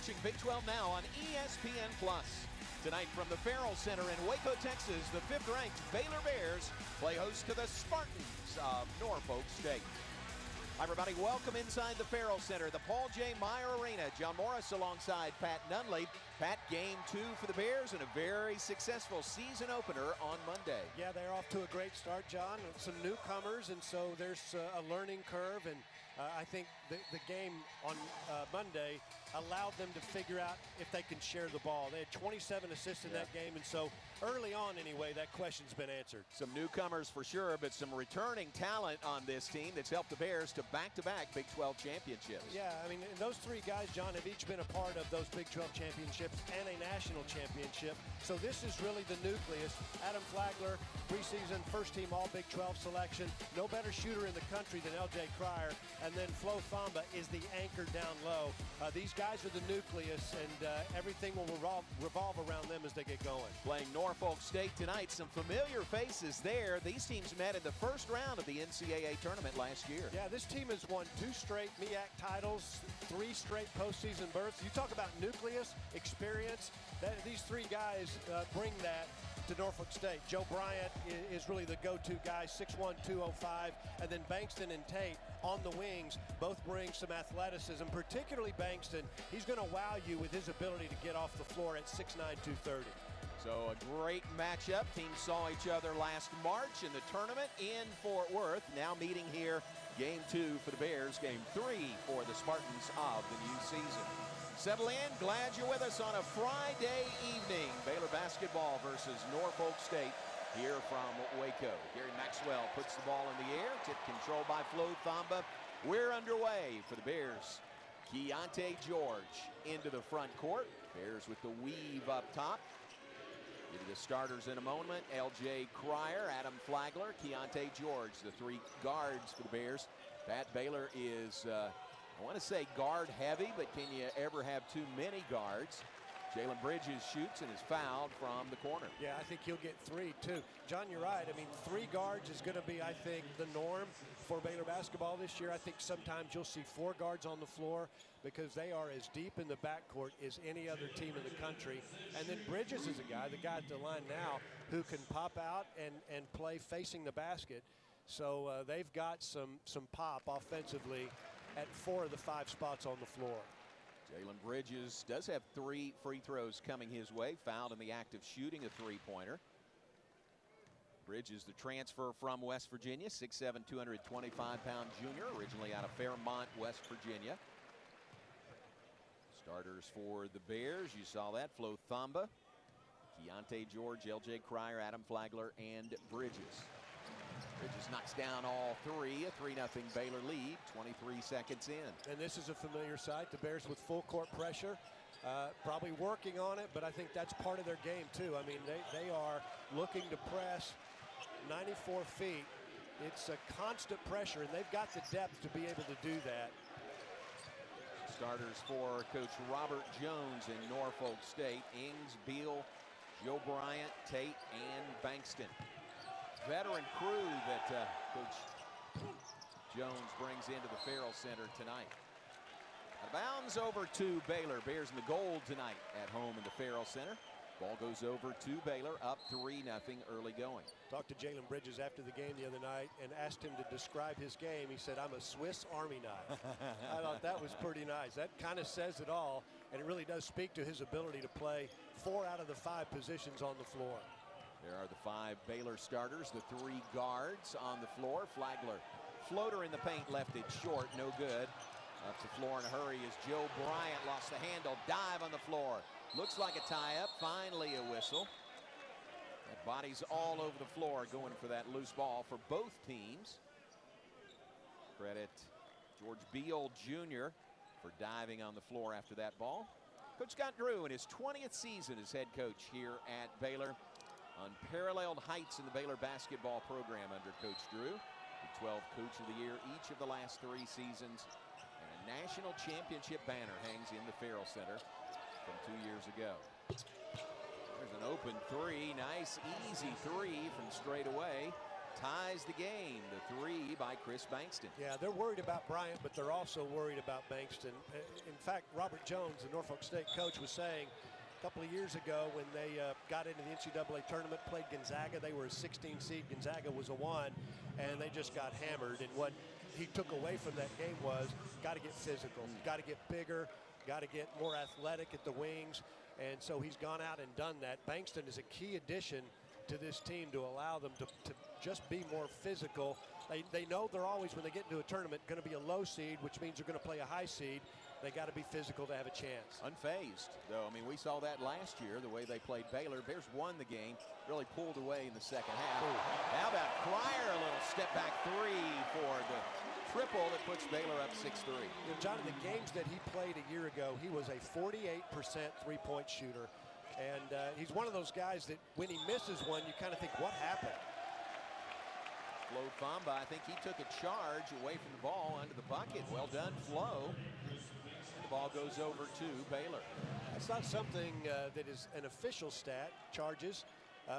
watching Big 12 Now on ESPN+. Tonight from the Farrell Center in Waco, Texas, the 5th-ranked Baylor Bears play host to the Spartans of Norfolk State. Hi, everybody. Welcome inside the Farrell Center, the Paul J. Meyer Arena. John Morris alongside Pat Nunley. Pat, game 2 for the Bears and a very successful season opener on Monday. Yeah, they're off to a great start, John. Some newcomers, and so there's a learning curve. And I think the game on Monday allowed them to figure out if they can share the ball. They had 27 assists in that game, and so early on anyway, that question's been answered. Some newcomers for sure, but some returning talent on this team that's helped the Bears to back-to-back Big 12 championships. Yeah, I mean, those 3 guys, John, have each been a part of those Big 12 championships and a national championship. So this is really the nucleus. Adam Flagler, preseason first-team All-Big 12 selection. No better shooter in the country than L.J. Cryer. And then Flo Thamba is the anchor down low. These guys are the nucleus, and everything will revolve around them as they get going. Playing Norfolk State tonight, some familiar faces there. These teams met in the first round of the NCAA Tournament last year. Yeah, this team has won 2 straight MEAC titles, 3 straight postseason berths. You talk about nucleus, experience. These 3 guys bring that to Norfolk State. Joe Bryant is really the go-to guy, 6'1", 205, and then Bankston and Tate on the wings both bring some athleticism, particularly Bankston. He's going to wow you with his ability to get off the floor at 6'9", 230. So a great matchup. Teams saw each other last March in the tournament in Fort Worth. Now meeting here, game 2 for the Bears, game 3 for the Spartans of the new season. Settle in. Glad you're with us on a Friday evening. Baylor basketball versus Norfolk State here from Waco. Gary Maxwell puts the ball in the air. Tip control by Flo Thamba. We're underway for the Bears. Keyonte George into the front court. Bears with the weave up top. Get to the starters in a moment. L.J. Cryer, Adam Flagler, Keyonte George, the 3 guards for the Bears. Pat, Baylor is, I want to say guard heavy, but can you ever have too many guards? Jalen Bridges shoots and is fouled from the corner. Yeah, I think he'll get 3 too. John, you're right. I mean, 3 guards is going to be, I think, the norm for Baylor basketball this year. I think sometimes you'll see 4 guards on the floor because they are as deep in the backcourt as any other team in the country. And then Bridges is the guy at the line now, who can pop out and play facing the basket. So they've got some pop offensively at 4 of the 5 spots on the floor. Jalen Bridges does have 3 free throws coming his way. Fouled in the act of shooting a 3-pointer. Bridges, the transfer from West Virginia, 6'7", 225-pound junior, originally out of Fairmont, West Virginia. Starters for the Bears, you saw that. Flo Thamba, Keyonte George, L.J. Cryer, Adam Flagler, and Bridges. Bridges knocks down all 3, a 3-0 Baylor lead, 23 seconds in. And this is a familiar sight. The Bears with full court pressure, probably working on it, but I think that's part of their game too. I mean, they are looking to press 94 feet. It's a constant pressure, and they've got the depth to be able to do that. Starters for Coach Robert Jones in Norfolk State. Ings, Beal, Joe Bryant, Tate, and Bankston. Veteran crew that Coach Jones brings into the Farrell Center tonight. Out of bounds over to Baylor. Bears in the gold tonight at home in the Farrell Center. Ball goes over to Baylor, up 3-0 early going. Talked to Jalen Bridges after the game the other night and asked him to describe his game. He said, "I'm a Swiss Army knife." I thought that was pretty nice. That kind of says it all, and it really does speak to his ability to play 4 out of the 5 positions on the floor. There are the 5 Baylor starters, the 3 guards on the floor. Flagler, floater in the paint, left it short, no good. Up the floor in a hurry is Joe Bryant, lost the handle, dive on the floor. Looks like a tie-up, finally a whistle. That body's all over the floor going for that loose ball for both teams. Credit George Beal Jr. for diving on the floor after that ball. Coach Scott Drew in his 20th season as head coach here at Baylor. Unparalleled heights in the Baylor basketball program under Coach Drew. The 12 Coach of the Year each of the last 3 seasons. And a national championship banner hangs in the Farrell Center from 2 years ago. There's an open 3. Nice, easy 3 from straight away. ties the game. The three by Chris Bankston. Yeah, they're worried about Bryant, but they're also worried about Bankston. In fact, Robert Jones, the Norfolk State coach, was saying a couple of years ago when they got into the NCAA tournament, played Gonzaga. They were a 16 seed. Gonzaga was a 1, and they just got hammered. And what he took away from that game was got to get physical, got to get bigger, got to get more athletic at the wings. And so he's gone out and done that. Bankston is a key addition to this team to allow them to just be more physical. They know they're always, when they get into a tournament, going to be a low seed, which means they're going to play a high seed. They got to be physical to have a chance. Unfazed, though. I mean, we saw that last year, the way they played Baylor. Bears won the game, really pulled away in the second half. Ooh. How about Cryer, a little step back three for the triple that puts Baylor up 6-3. You know, John, in the games that he played a year ago, he was a 48% three-point shooter. And he's one of those guys that when he misses one, you kind of think, what happened? Flo Famba, I think he took a charge away from the ball under the bucket. Well done, Flo. The ball goes over to Baylor. That's not something that is an official stat, charges,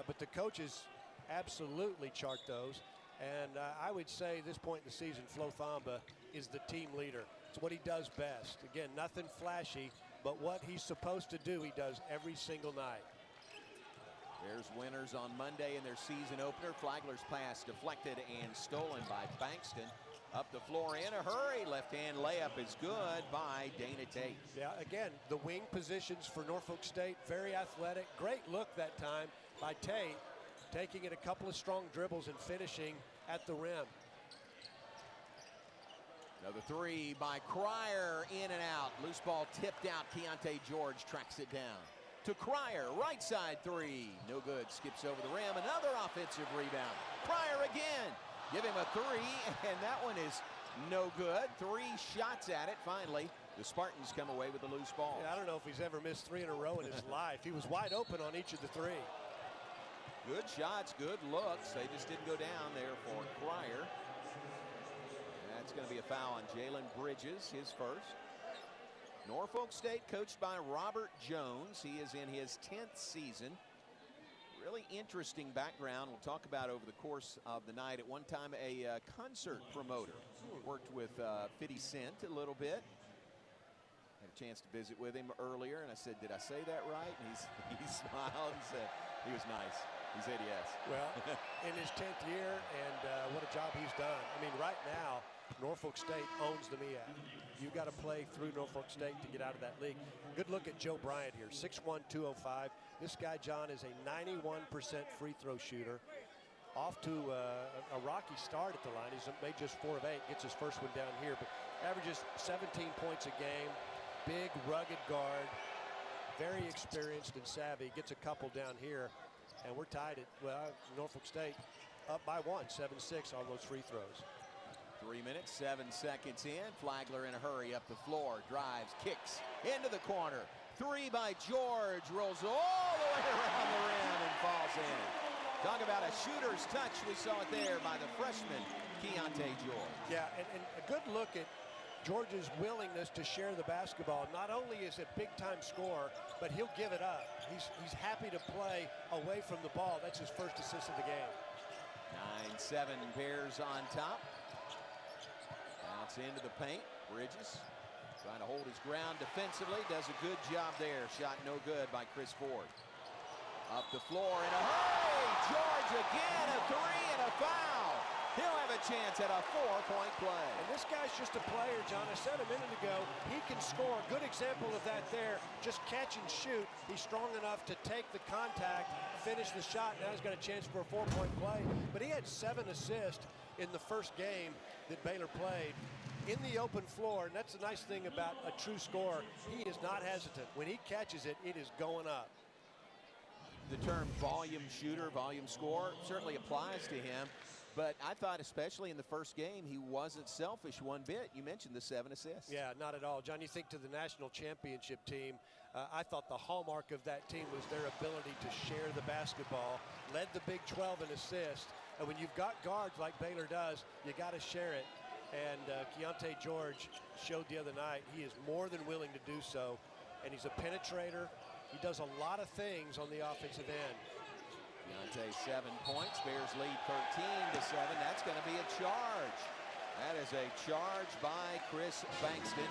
but the coaches absolutely chart those. And I would say at this point in the season, Flo Famba is the team leader. It's what he does best. Again, nothing flashy, but what he's supposed to do, he does every single night. Bears winners on Monday in their season opener. Flagler's pass deflected and stolen by Bankston. Up the floor in a hurry. Left-hand layup is good by Dana Tate. Yeah, again, the wing positions for Norfolk State, very athletic. Great look that time by Tate, taking it a couple of strong dribbles and finishing at the rim. Another three by Cryer, in and out. Loose ball tipped out. Keyonte George tracks it down. To Cryer, right side three. No good, skips over the rim. Another offensive rebound. Cryer again. Give him a three, and that one is no good. 3 shots at it. Finally, the Spartans come away with the loose ball. Yeah, I don't know if he's ever missed 3 in a row in his life. He was wide open on each of the 3. Good shots, good looks. They just didn't go down there for Cryer. That's going to be a foul on Jalen Bridges, his first. Norfolk State coached by Robert Jones. He is in his 10th season. Really interesting background we'll talk about over the course of the night. At one time, a concert promoter. Worked with 50 Cent a little bit. Had a chance to visit with him earlier, and I said, did I say that right? And he smiled and said, he was nice. He said yes. Well, in his 10th year, and what a job he's done. I mean, right now, Norfolk State owns the MEAC. You've got to play through Norfolk State to get out of that league. Good look at Joe Bryant here, 6'1", 205. This guy, John, is a 91% free throw shooter. Off to a rocky start at the line. He's made just 4 of 8, gets his first one down here, but averages 17 points a game. Big, rugged guard, very experienced and savvy. Gets a couple down here, and we're tied at, well, Norfolk State up by 1, 7-6 on those free throws. 3 minutes, 7 seconds in. Flagler in a hurry up the floor, drives, kicks into the corner. 3 by George, rolls all the way around the rim and falls in. Talk about a shooter's touch. We saw it there by the freshman, Keyonte George. Yeah, and a good look at George's willingness to share the basketball. Not only is it big-time scorer, but he'll give it up. He's happy to play away from the ball. That's his first assist of the game. 9-7 Bears on top. Bounce into the paint. Bridges trying to hold his ground defensively. Does a good job there. Shot no good by Chris Ford. Up the floor in a hurry. George again, a 3 and a foul. He'll have a chance at a 4-point play. And this guy's just a player, John. I said a minute ago, he can score. Good example of that there. Just catch and shoot. He's strong enough to take the contact, finish the shot. Now he's got a chance for a 4-point play. But he had 7 assists in the first game that Baylor played in the open floor. And that's the nice thing about a true scorer. He is not hesitant. When he catches it, it is going up. The term volume shooter, volume scorer certainly applies to him. But I thought, especially in the first game, he wasn't selfish one bit. You mentioned the 7 assists. Yeah, not at all. John, you think to the national championship team, I thought the hallmark of that team was their ability to share the basketball, led the Big 12 in assists. And when you've got guards like Baylor does, you got to share it. And Keyonte George showed the other night he is more than willing to do so. And he's a penetrator. He does a lot of things on the offensive end. Keyonte 7 points. Bears lead 13-7. That's going to be a charge. That is a charge by Chris Bankston.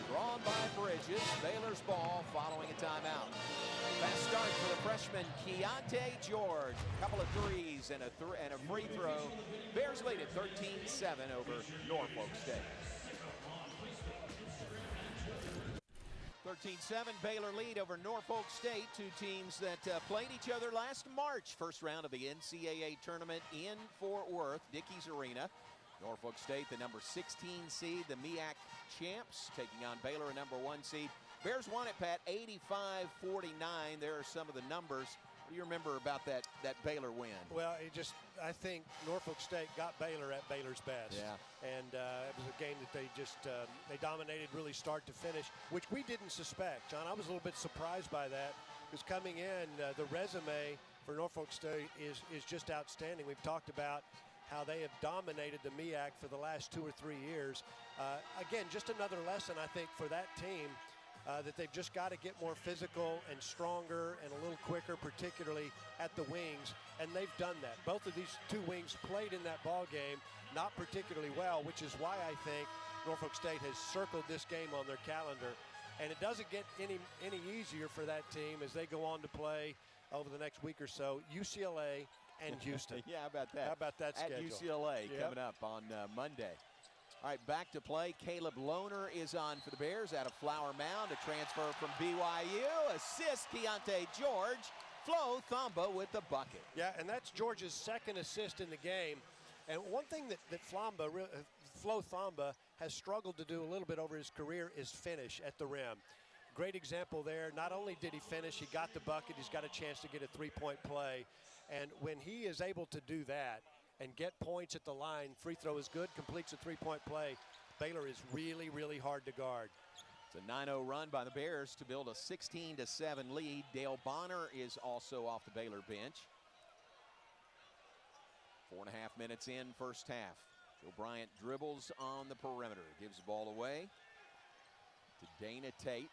Drawn by Bridges. Baylor's ball following a timeout. Fast start for the freshman Keyonte George. A couple of threes and a free throw. Bears lead at 13-7 over Norfolk State. 13-7 Baylor lead over Norfolk State, two teams that played each other last March. First round of the NCAA Tournament in Fort Worth, Dickies Arena. Norfolk State, the number 16 seed, the MEAC champs, taking on Baylor, a number 1 seed. Bears won it, Pat, 85-49. There are some of the numbers. What do you remember about that Baylor win? Well, I think Norfolk State got Baylor at Baylor's best. Yeah. And it was a game that they dominated really start to finish, which we didn't suspect. John, I was a little bit surprised by that, because coming in, the resume for Norfolk State is just outstanding. We've talked about how they have dominated the MEAC for the last 2 or 3 years. Again, just another lesson, I think, for that team, that they've just got to get more physical and stronger and a little quicker, particularly at the wings, and they've done that. Both of these two wings played in that ball game not particularly well, which is why I think Norfolk State has circled this game on their calendar. And it doesn't get any easier for that team as they go on to play over the next week or so UCLA and Houston. Yeah, how about that? How about that schedule? At UCLA coming up on Monday. All right, back to play. Caleb Lohner is on for the Bears out of Flower Mound. A transfer from BYU. Assist Keyonte George. Flo Thamba with the bucket. Yeah, and that's George's second assist in the game. And one thing that Flo Thamba has struggled to do a little bit over his career is finish at the rim. Great example there. Not only did he finish, he got the bucket. He's got a chance to get a three-point play. And when he is able to do that and get points at the line, free throw is good, completes a three-point play, Baylor is really, really hard to guard. It's a 9-0 run by the Bears to build a 16-7 lead. Dale Bonner is also off the Baylor bench. 4.5 minutes in, first half. Joe Bryant dribbles on the perimeter, gives the ball away to Dana Tate.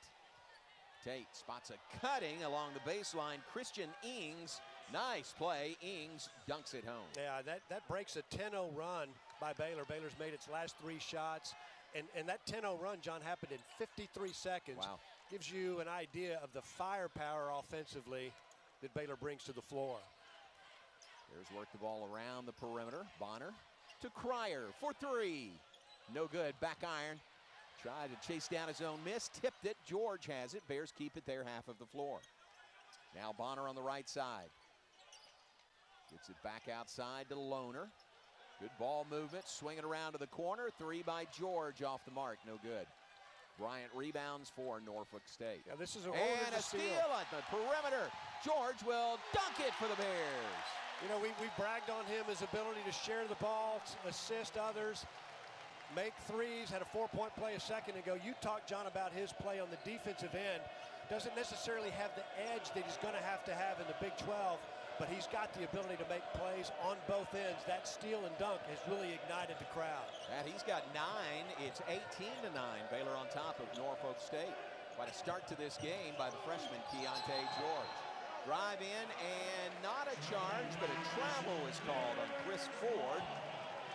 Tate spots a cutting along the baseline. Christian Ings, nice play. Ings dunks it home. Yeah, that breaks a 10-0 run by Baylor. Baylor's made its last 3 shots. And that 10-0 run, John, happened in 53 seconds. Wow. Gives you an idea of the firepower offensively that Baylor brings to the floor. Bears work the ball around the perimeter. Bonner to Cryer for 3. No good. Back iron. Tried to chase down his own miss. Tipped it. George has it. Bears keep it their half of the floor. Now Bonner on the right side. Gets it back outside to Lohner. Good ball movement. Swinging around to the corner. 3 by George off the mark. No good. Bryant rebounds for Norfolk State. Yeah, this is and a steal at the perimeter. George will dunk it for the Bears. You know, we bragged on him, his ability to share the ball, assist others, make threes, had a 4-point play a second ago. You talked, John, about his play on the defensive end. Doesn't necessarily have the edge that he's going to have in the Big 12, but he's got the ability to make plays on both ends. That steal and dunk has really ignited the crowd. And he's got 9. It's 18-9. Baylor on top of Norfolk State. Quite a start to this game by the freshman Keyonte George. Drive in and not a charge, but a travel is called on Chris Ford.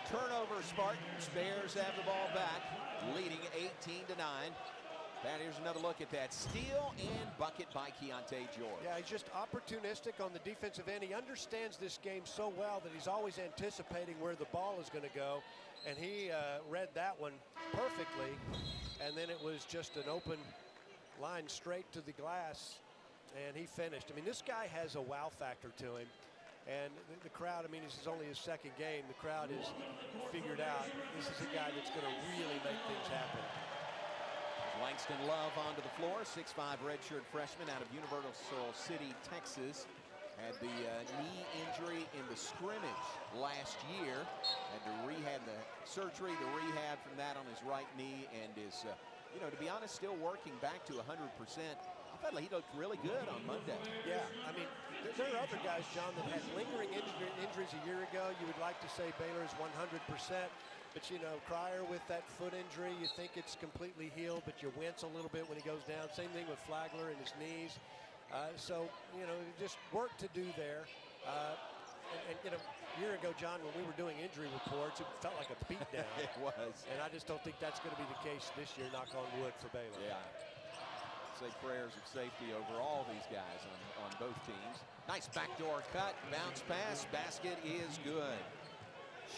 Turnover Spartans. Bears have the ball back, leading 18-9. Pat, here's another look at that steal and bucket by Keyonte George. Yeah, he's just opportunistic on the defensive end. He understands this game so well that he's always anticipating where the ball is going to go, and he read that one perfectly. And then it was just an open line straight to the glass, and he finished. I mean, this guy has a wow factor to him. And the crowd, I mean, this is only his second game. The crowd is figured out this is a guy that's going to really make things happen. Langston Love onto the floor, 6'5" redshirt freshman out of Universal City, Texas. Had the knee injury in the scrimmage last year. Had to rehab the surgery, the rehab from that on his right knee, and is, you know, to be honest, still working back to 100%. I thought he looked really good on Monday. Yeah, I mean, there are other guys, John, that had lingering injuries a year ago. You would like to say Baylor is 100%. But, you know, Cryer with that foot injury, you think it's completely healed, but you wince a little bit when he goes down. Same thing with Flagler and his knees. So, you know, just work to do there. And you know, a year ago, John, when we were doing injury reports, it felt like a beatdown. It was. And I just don't think that's going to be the case this year, knock on wood, for Baylor. Yeah. Say prayers of safety over all these guys on both teams. Nice backdoor cut, bounce pass, basket is good.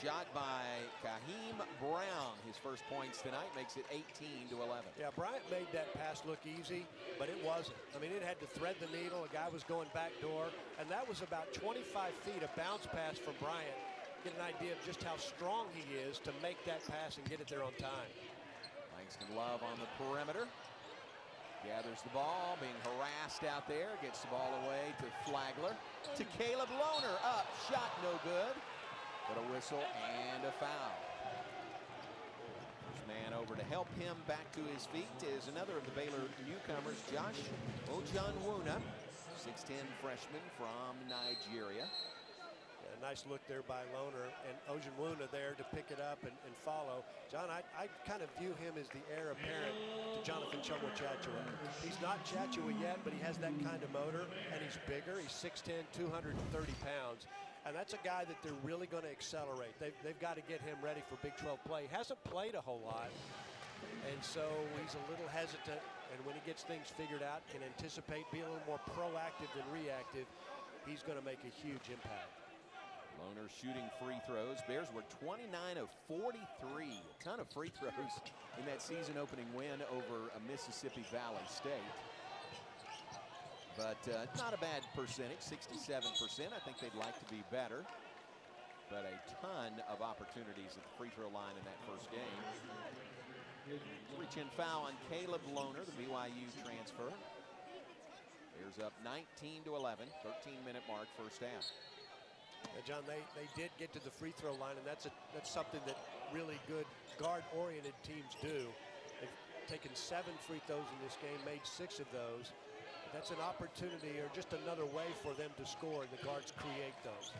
Shot by Kaheem Brown. His first points tonight makes it 18-11. Yeah, Bryant made that pass look easy, but it wasn't. I mean, it had to thread the needle. A guy was going backdoor, and that was about 25 feet, a bounce pass from Bryant. Get an idea of just how strong he is to make that pass and get it there on time. Langston Love on the perimeter. Gathers the ball, being harassed out there. Gets the ball away to Flagler. To Caleb Lohner. Up, shot no good. But a whistle and a foul. First man over to help him back to his feet is another of the Baylor newcomers, Josh Ojanwuna, 6'10" freshman from Nigeria. Nice look there by Lohner, and Ojanwuna there to pick it up and follow. John, I kind of view him as the heir apparent to Jonathan Chachua. He's not Chachua yet, but he has that kind of motor, and he's bigger. He's 6'10", 230 pounds. And that's a guy that they're really going to accelerate. They've got to get him ready for Big 12 play. He hasn't played a whole lot, and so he's a little hesitant. And when he gets things figured out, can anticipate, be a little more proactive than reactive, he's going to make a huge impact. Lohner shooting free throws. Bears were 29 of 43. A ton of free throws in that season opening win over Mississippi Valley State. But not a bad percentage, 67%. I think they'd like to be better. But a ton of opportunities at the free throw line in that first game. Reach-in foul on Caleb Lohner, the BYU transfer. Bears up 19-11, 13-minute mark first half. John, they did get to the free throw line, and that's something that really good guard-oriented teams do. They've taken 7 free throws in this game, made 6 of those. That's an opportunity or just another way for them to score, and the guards create those.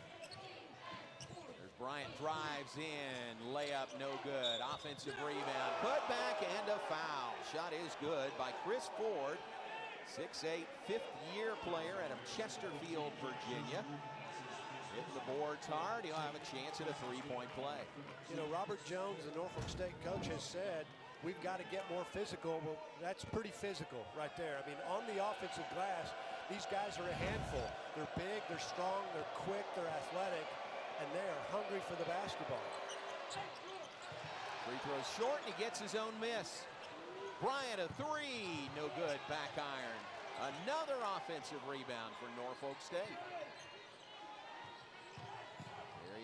There's Bryant, drives in, layup no good. Offensive rebound, put back, and a foul. Shot is good by Chris Ford, 6'8", fifth-year player out of Chesterfield, Virginia. Hitting the boards hard, he'll have a chance at a three-point play. You know, Robert Jones, the Norfolk State coach, has said we've got to get more physical. Well, that's pretty physical right there. I mean, on the offensive glass, these guys are a handful. They're big, they're strong, they're quick, they're athletic, and they are hungry for the basketball. Free throws short, and he gets his own miss. Bryant, a three, no good, back iron. Another offensive rebound for Norfolk State.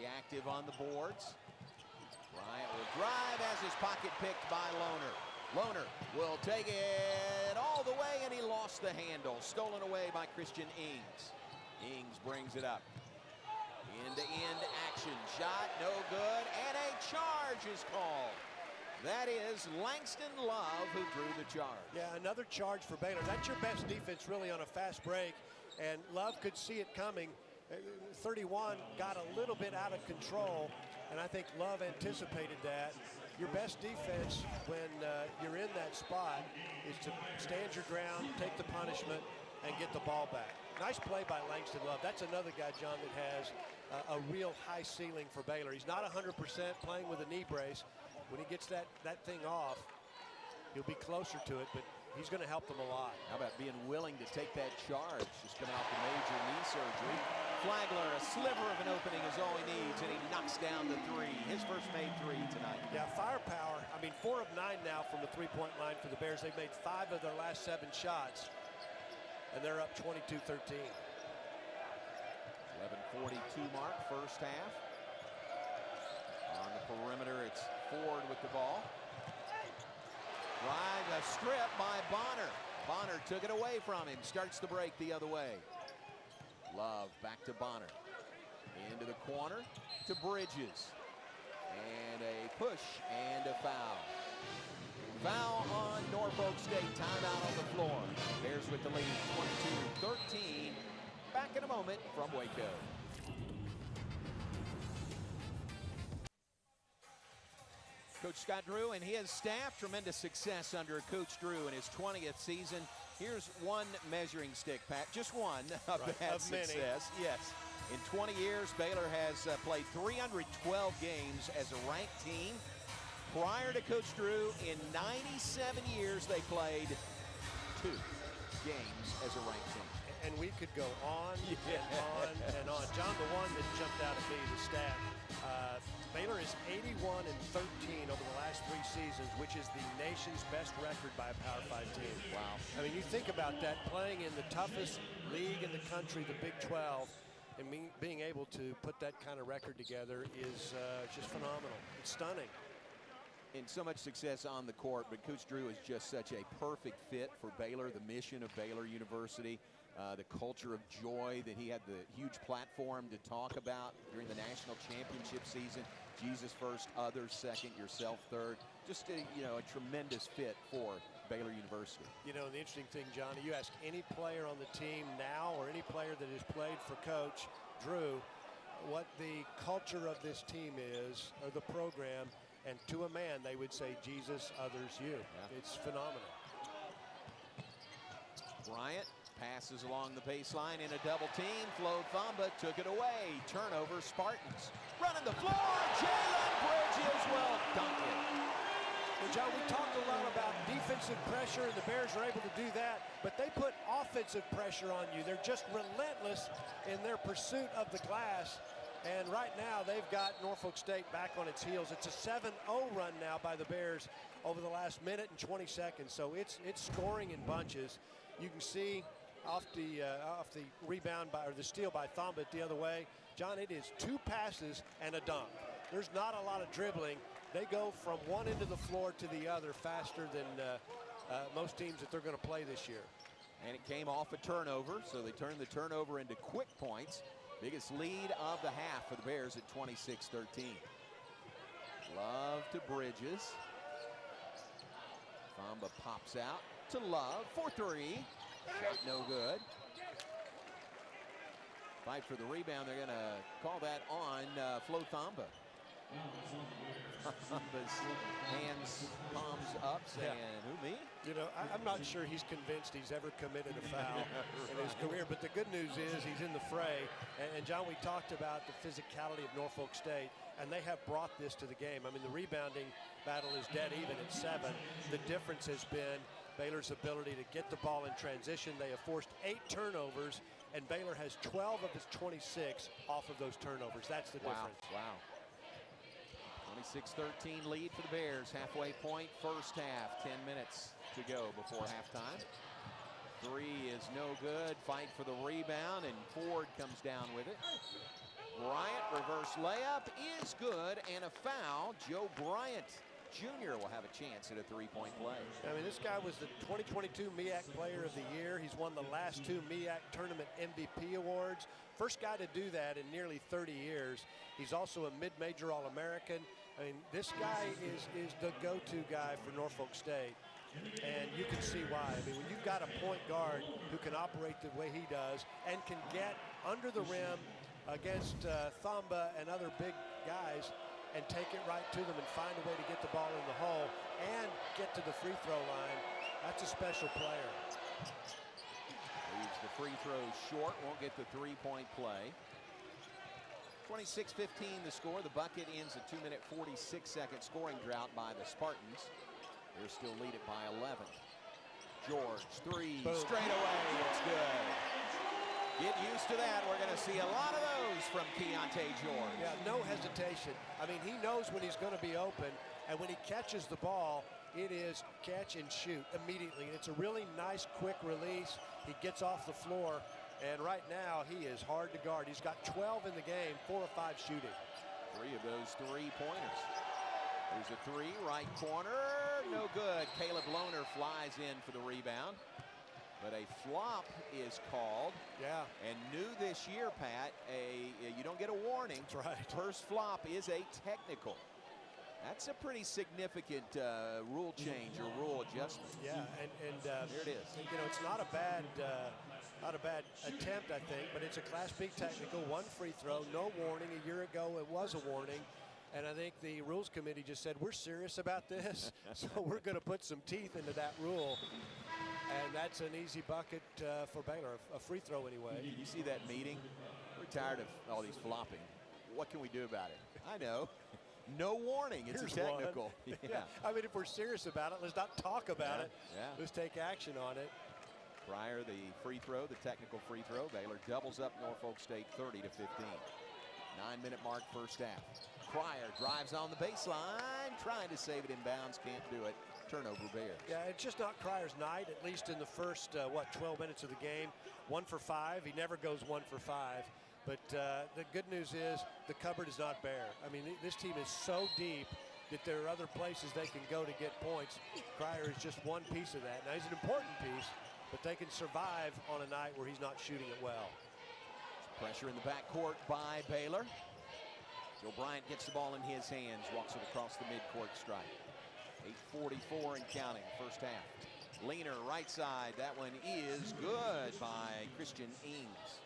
Active on the boards. Bryant will drive as his pocket picked by Lohner. Lohner will take it all the way, and he lost the handle. Stolen away by Christian Ings. Ings brings it up. End-to-end action. Shot no good, and a charge is called. That is Langston Love who drew the charge. Yeah, another charge for Baylor. That's your best defense really on a fast break, and Love could see it coming. 31 got a little bit out of control, and I think Love anticipated that. Your best defense when you're in that spot is to stand your ground, take the punishment, and get the ball back. Nice play by Langston Love. That's another guy, John, that has a real high ceiling for Baylor. He's not 100% playing with a knee brace. When he gets that thing off, he'll be closer to it, but he's going to help them a lot. How about being willing to take that charge? Just coming off the major knee surgery. Flagler, a sliver of an opening is all he needs, and he knocks down the three. His first made three tonight. Yeah, firepower. I mean, 4 of 9 now from the three-point line for the Bears. They've made 5 of their last 7 shots, and they're up 22-13. 11:42 mark, first half. On the perimeter, it's Ford with the ball. Drive, a strip by Bonner. Bonner took it away from him, starts the break the other way. Love back to Bonner. Into the corner to Bridges. And a push and a foul. Foul on Norfolk State. Timeout on the floor. Bears with the lead, 22-13. Back in a moment from Waco. Coach Scott Drew and his staff, tremendous success under Coach Drew in his 20th season. Here's one measuring stick, Pat, just one of right, that of success. Many. Yes. In 20 years, Baylor has played 312 games as a ranked team. Prior to Coach Drew, in 97 years, they played 2 games as a ranked team. And we could go on and on and on. John, the one that jumped out at me, the stat, Baylor is 81-13 over the last 3 seasons, which is the nation's best record by a Power 5 team. Wow. I mean, you think about that, playing in the toughest league in the country, the Big 12, and being able to put that kind of record together is just phenomenal. It's stunning. And so much success on the court, but Coach Drew is just such a perfect fit for Baylor, the mission of Baylor University. The culture of joy that he had the huge platform to talk about during the national championship season. Jesus first, others second, yourself third. Just a tremendous fit for Baylor University. You know, the interesting thing, Johnny, you ask any player on the team now or any player that has played for Coach Drew what the culture of this team is, or the program, and to a man, they would say Jesus, others, you. Yeah. It's phenomenal. Bryant passes along the baseline in a double team. Flo Thamba took it away. Turnover, Spartans. Running the floor, Jalen Bridges will dunk it. Well, John, we talked a lot about defensive pressure, and the Bears are able to do that, but they put offensive pressure on you. They're just relentless in their pursuit of the glass. And right now, they've got Norfolk State back on its heels. It's a 7-0 run now by the Bears over the last minute and 20 seconds. So it's scoring in bunches. You can see off the rebound or the steal by Thamba the other way. John, it is 2 passes and a dunk. There's not a lot of dribbling. They go from one end of the floor to the other faster than most teams that they're going to play this year. And it came off a turnover, so they turned the turnover into quick points. Biggest lead of the half for the Bears at 26-13. Love to Bridges. Thamba pops out to Love for 3. Shot no good. Fight for the rebound. They're going to call that on Flo Thamba. Thamba's hands, palms up, saying, who, me? You know, I'm not sure he's convinced he's ever committed a foul in his career, but the good news is he's in the fray. And John, we talked about the physicality of Norfolk State, and they have brought this to the game. I mean, the rebounding battle is dead even at 7. The difference has been Baylor's ability to get the ball in transition. They have forced 8 turnovers, and Baylor has 12 of his 26 off of those turnovers. That's the difference. Wow. 26-13 lead for the Bears. Halfway point, first half. 10 minutes to go before halftime. 3 is no good. Fight for the rebound, and Ford comes down with it. Bryant, reverse layup is good, and a foul. Joe Bryant Jr. will have a chance at a 3-point play. I mean, this guy was the 2022 MEAC Player of the Year. He's won the last 2 MEAC Tournament MVP awards. First guy to do that in nearly 30 years. He's also a mid-major All-American. I mean, this guy is the go-to guy for Norfolk State, and you can see why. I mean, when you've got a point guard who can operate the way he does and can get under the rim against Thamba and other big guys and take it right to them and find a way to get the ball in the hole and get to the free throw line, that's a special player. Leaves the free throw short, won't get the 3-point play. 26-15 the score. The bucket ends a 2-minute 46-second scoring drought by the Spartans. They're still lead it by 11. George, 3, boom, straight away. It's good. Get used to that. We're going to see a lot of those from Keyonte George. Yeah, no hesitation. I mean, he knows when he's going to be open, and when he catches the ball, it is catch and shoot immediately. And it's a really nice, quick release. He gets off the floor. And right now, he is hard to guard. He's got 12 in the game, 4 of 5 shooting. 3 of those 3-pointers. There's a 3, right corner, no good. Caleb Lohner flies in for the rebound. But a flop is called. Yeah. And new this year, Pat, you don't get a warning. That's right. First flop is a technical. That's a pretty significant rule change or rule adjustment. Yeah, and there it is. You know, it's not a bad attempt, I think, but it's a Class B technical, 1 free throw, no warning. A year ago, it was a warning. And I think the Rules Committee just said, we're serious about this, so we're going to put some teeth into that rule. And that's an easy bucket for Baylor, a free throw anyway. You see that meeting? We're tired of all these flopping. What can we do about it? I know. No warning. It's a technical. Yeah. I mean, if we're serious about it, let's not talk about it. Yeah. Let's take action on it. Pryor, the free throw, the technical free throw. Baylor doubles up Norfolk State 30-15. 9-minute mark, first half. Pryor drives on the baseline, trying to save it inbounds, can't do it. Turnover Bears. Yeah, it's just not Pryor's night, at least in the first, 12 minutes of the game. 1 for 5. He never goes 1 for 5. But the good news is the cupboard is not bare. I mean, this team is so deep that there are other places they can go to get points. Pryor is just one piece of that. Now, he's an important piece, but they can survive on a night where he's not shooting it well. Pressure in the backcourt by Baylor. Joe Bryant gets the ball in his hands, walks it across the midcourt stripe. 8:44 and counting, first half. Leaner, right side. That one is good by Christian Ings.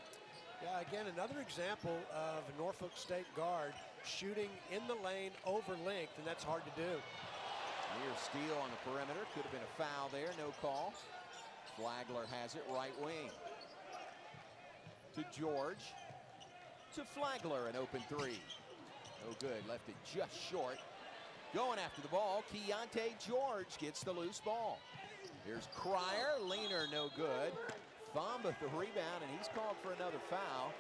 Yeah, again, another example of a Norfolk State guard shooting in the lane over length, and that's hard to do. Near steal on the perimeter. Could have been a foul there, no call. Flagler has it, right wing. To George. To Flagler, an open three. No good, left it just short. Going after the ball, Keyonte George gets the loose ball. Here's Cryer, Leaner, no good. Thamba the rebound, and he's called for another foul.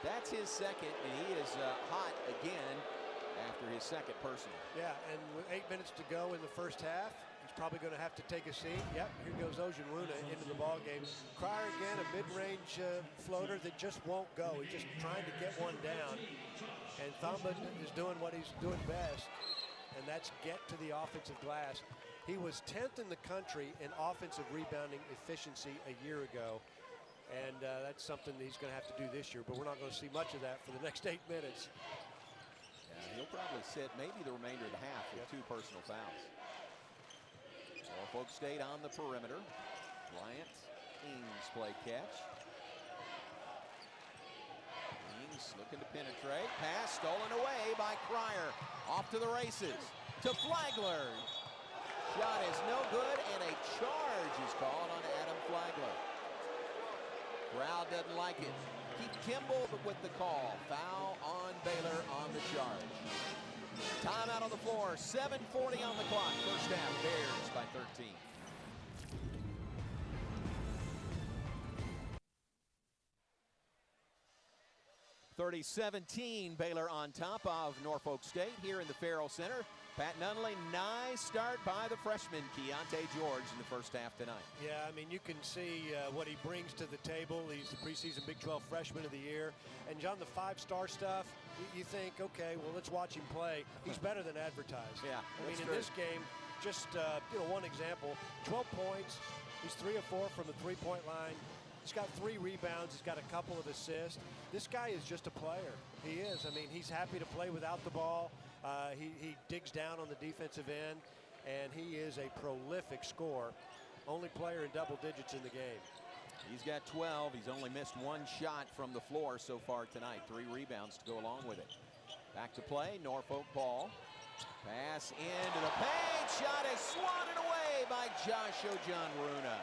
That's his second, and he is hot again after his second personal. Yeah, and with 8 minutes to go in the first half, he's probably going to have to take a seat. Yep, here goes Ojenwuna into the ball game. Cryer again, a mid-range floater that just won't go. He's just trying to get one down, and Thamba is doing what he's doing best, and that's get to the offensive glass. He was 10th in the country in offensive rebounding efficiency a year ago. And that's something that he's going to have to do this year. But we're not going to see much of that for the next 8 minutes. Yeah, he'll probably sit maybe the remainder of the half with 2 personal fouls. Norfolk State on the perimeter. Bryant, Ings play catch. Ings looking to penetrate. Pass stolen away by Cryer. Off to the races. To Flagler. Shot is no good, and a charge is called on Adam Flagler. Crowd doesn't like it. Keith Kimball with the call. Foul on Baylor on the charge. Timeout on the floor. 7:40 on the clock. First half, Bears by 13. (30-17) Baylor on top of Norfolk State here in the Farrell Center. Pat Nunley, nice start by the freshman Keyonte George in the first half tonight. Yeah, I mean, you can see what he brings to the table. He's the preseason Big 12 freshman of the year. And John, the 5-star stuff, you think, okay, well, let's watch him play. He's better than advertised. Yeah, I mean, in this game, just one example, 12 points. He's 3 of 4 from the three-point line. He's got 3 rebounds. He's got a couple of assists. This guy is just a player. He is. I mean, he's happy to play without the ball. He digs down on the defensive end, and he is a prolific scorer. Only player in double digits in the game. He's got 12. He's only missed 1 shot from the floor so far tonight. 3 rebounds to go along with it. Back to play, Norfolk ball. Pass into the paint. Shot is swatted away by Josh Ojenwuna.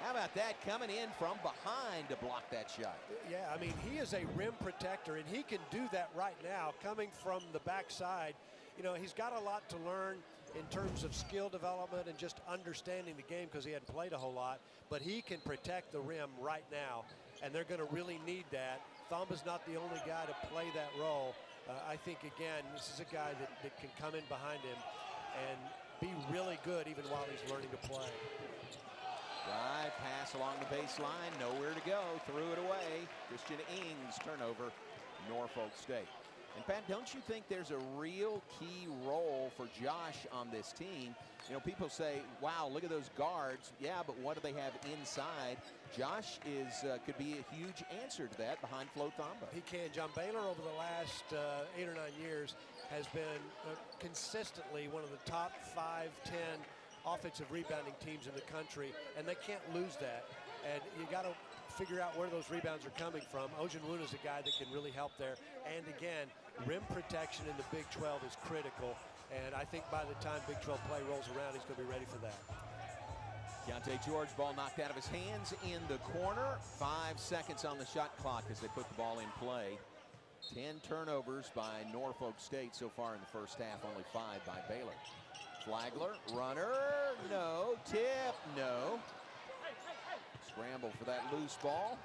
How about that, coming in from behind to block that shot? Yeah, I mean, he is a rim protector, and he can do that right now coming from the backside. You know, he's got a lot to learn in terms of skill development and just understanding the game because he hadn't played a whole lot, but he can protect the rim right now, and they're going to really need that. Thamba's not the only guy to play that role. I think, again, this is a guy that can come in behind him and be really good even while he's learning to play. Drive, pass along the baseline, nowhere to go, threw it away. Christian Ings, turnover, Norfolk State. And Pat, don't you think there's a real key role for Josh on this team? You know, people say, wow, look at those guards. Yeah, but what do they have inside? Josh could be a huge answer to that behind Flo Thamba. He can. John, Baylor over the last 8 or 9 years has been consistently one of the top 5, 10 offensive rebounding teams in the country, and they can't lose that. And you got to figure out where those rebounds are coming from. Ojenwuna is a guy that can really help there. And again, rim protection in the Big 12 is critical. And I think by the time Big 12 play rolls around, he's going to be ready for that. Keyonte George, ball knocked out of his hands in the corner. 5 seconds on the shot clock as they put the ball in play. 10 turnovers by Norfolk State so far in the first half, only 5 by Baylor. Flagler, runner, no. Tip, no. Scramble for that loose ball.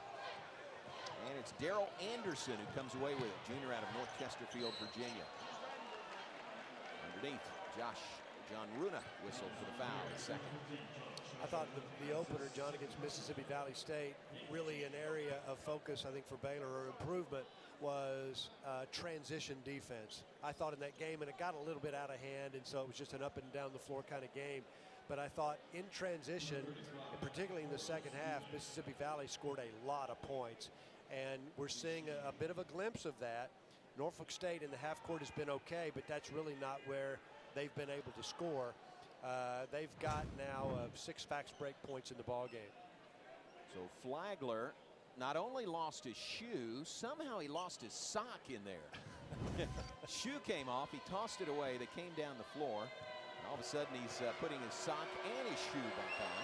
And it's Darrell Anderson who comes away with it, junior out of North Chesterfield, Virginia. Underneath, John Runa whistled for the foul at second. I thought the opener, John, against Mississippi Valley State, really an area of focus, I think, for Baylor, or improvement, was transition defense. I thought in that game, and it got a little bit out of hand, and so it was just an up and down the floor kind of game. But I thought in transition, and particularly in the second half, Mississippi Valley scored a lot of points. And we're seeing a bit of a glimpse of that. Norfolk State in the half court has been okay, but that's really not where they've been able to score. They've got now 6 fast break points in the ball game. So Flagler not only lost his shoe, somehow he lost his sock in there. Shoe came off, he tossed it away, they came down the floor, and all of a sudden he's putting his sock and his shoe back on.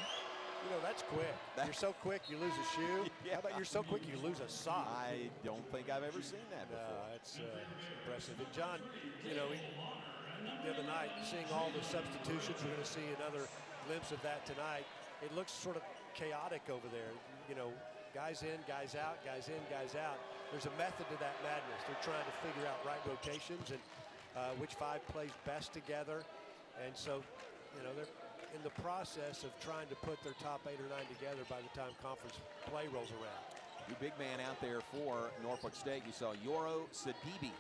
You know, that's quick. You're so quick, you lose a shoe. Yeah. How about you're so quick, you lose a sock? I don't think I've ever seen that before. No, it's impressive. And John, you know, the other night, seeing all the substitutions, we're going to see another glimpse of that tonight. It looks sort of chaotic over there. You know, guys in, guys out, guys in, guys out. There's a method to that madness. They're trying to figure out right rotations and which 5 plays best together. And so, you know, they're in the process of trying to put their top 8 or 9 together by the time conference play rolls around. New big man out there for Norfolk State. You saw Yoro Sidibe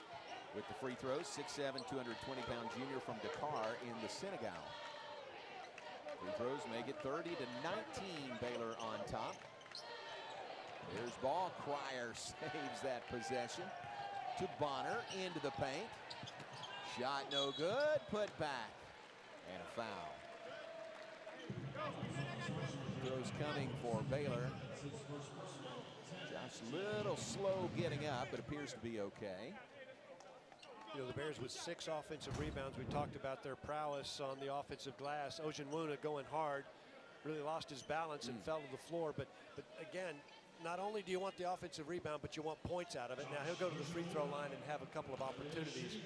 with the free throws, 6'7", 220-pound junior from Dakar in the Senegal. Free throws make it 30-19, Baylor on top. There's ball. Cryer saves that possession. To Bonner, into the paint. Shot no good, put back, and a foul. Throws coming for Baylor. Just a little slow getting up, but appears to be okay. You know, the Bears with 6 offensive rebounds. We talked about their prowess on the offensive glass. Ojenwuna going hard, really lost his balance and fell to the floor. But again, not only do you want the offensive rebound, but you want points out of it. Now, he'll go to the free throw line and have a couple of opportunities,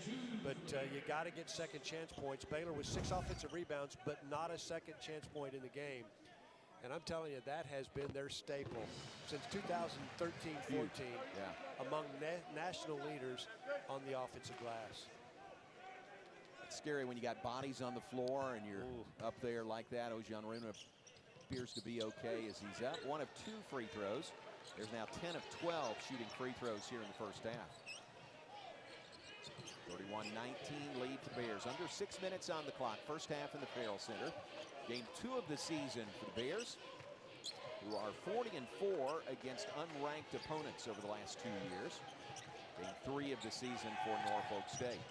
but you got to get second chance points. Baylor with 6 offensive rebounds, but not a second chance point in the game. And I'm telling you, that has been their staple since 2013-14 among national leaders on the offensive glass. It's scary when you got bodies on the floor and you're up there like that. Ojenwuna appears to be okay as he's up. 1 of 2 free throws. There's now 10 of 12 shooting free throws here in the first half. 31-19 lead for the Bears. Under 6 minutes on the clock. First half in the Farrell Center. Game 2 of the season for the Bears, who are 40-4 against unranked opponents over the last 2 years. Game 3 of the season for Norfolk State.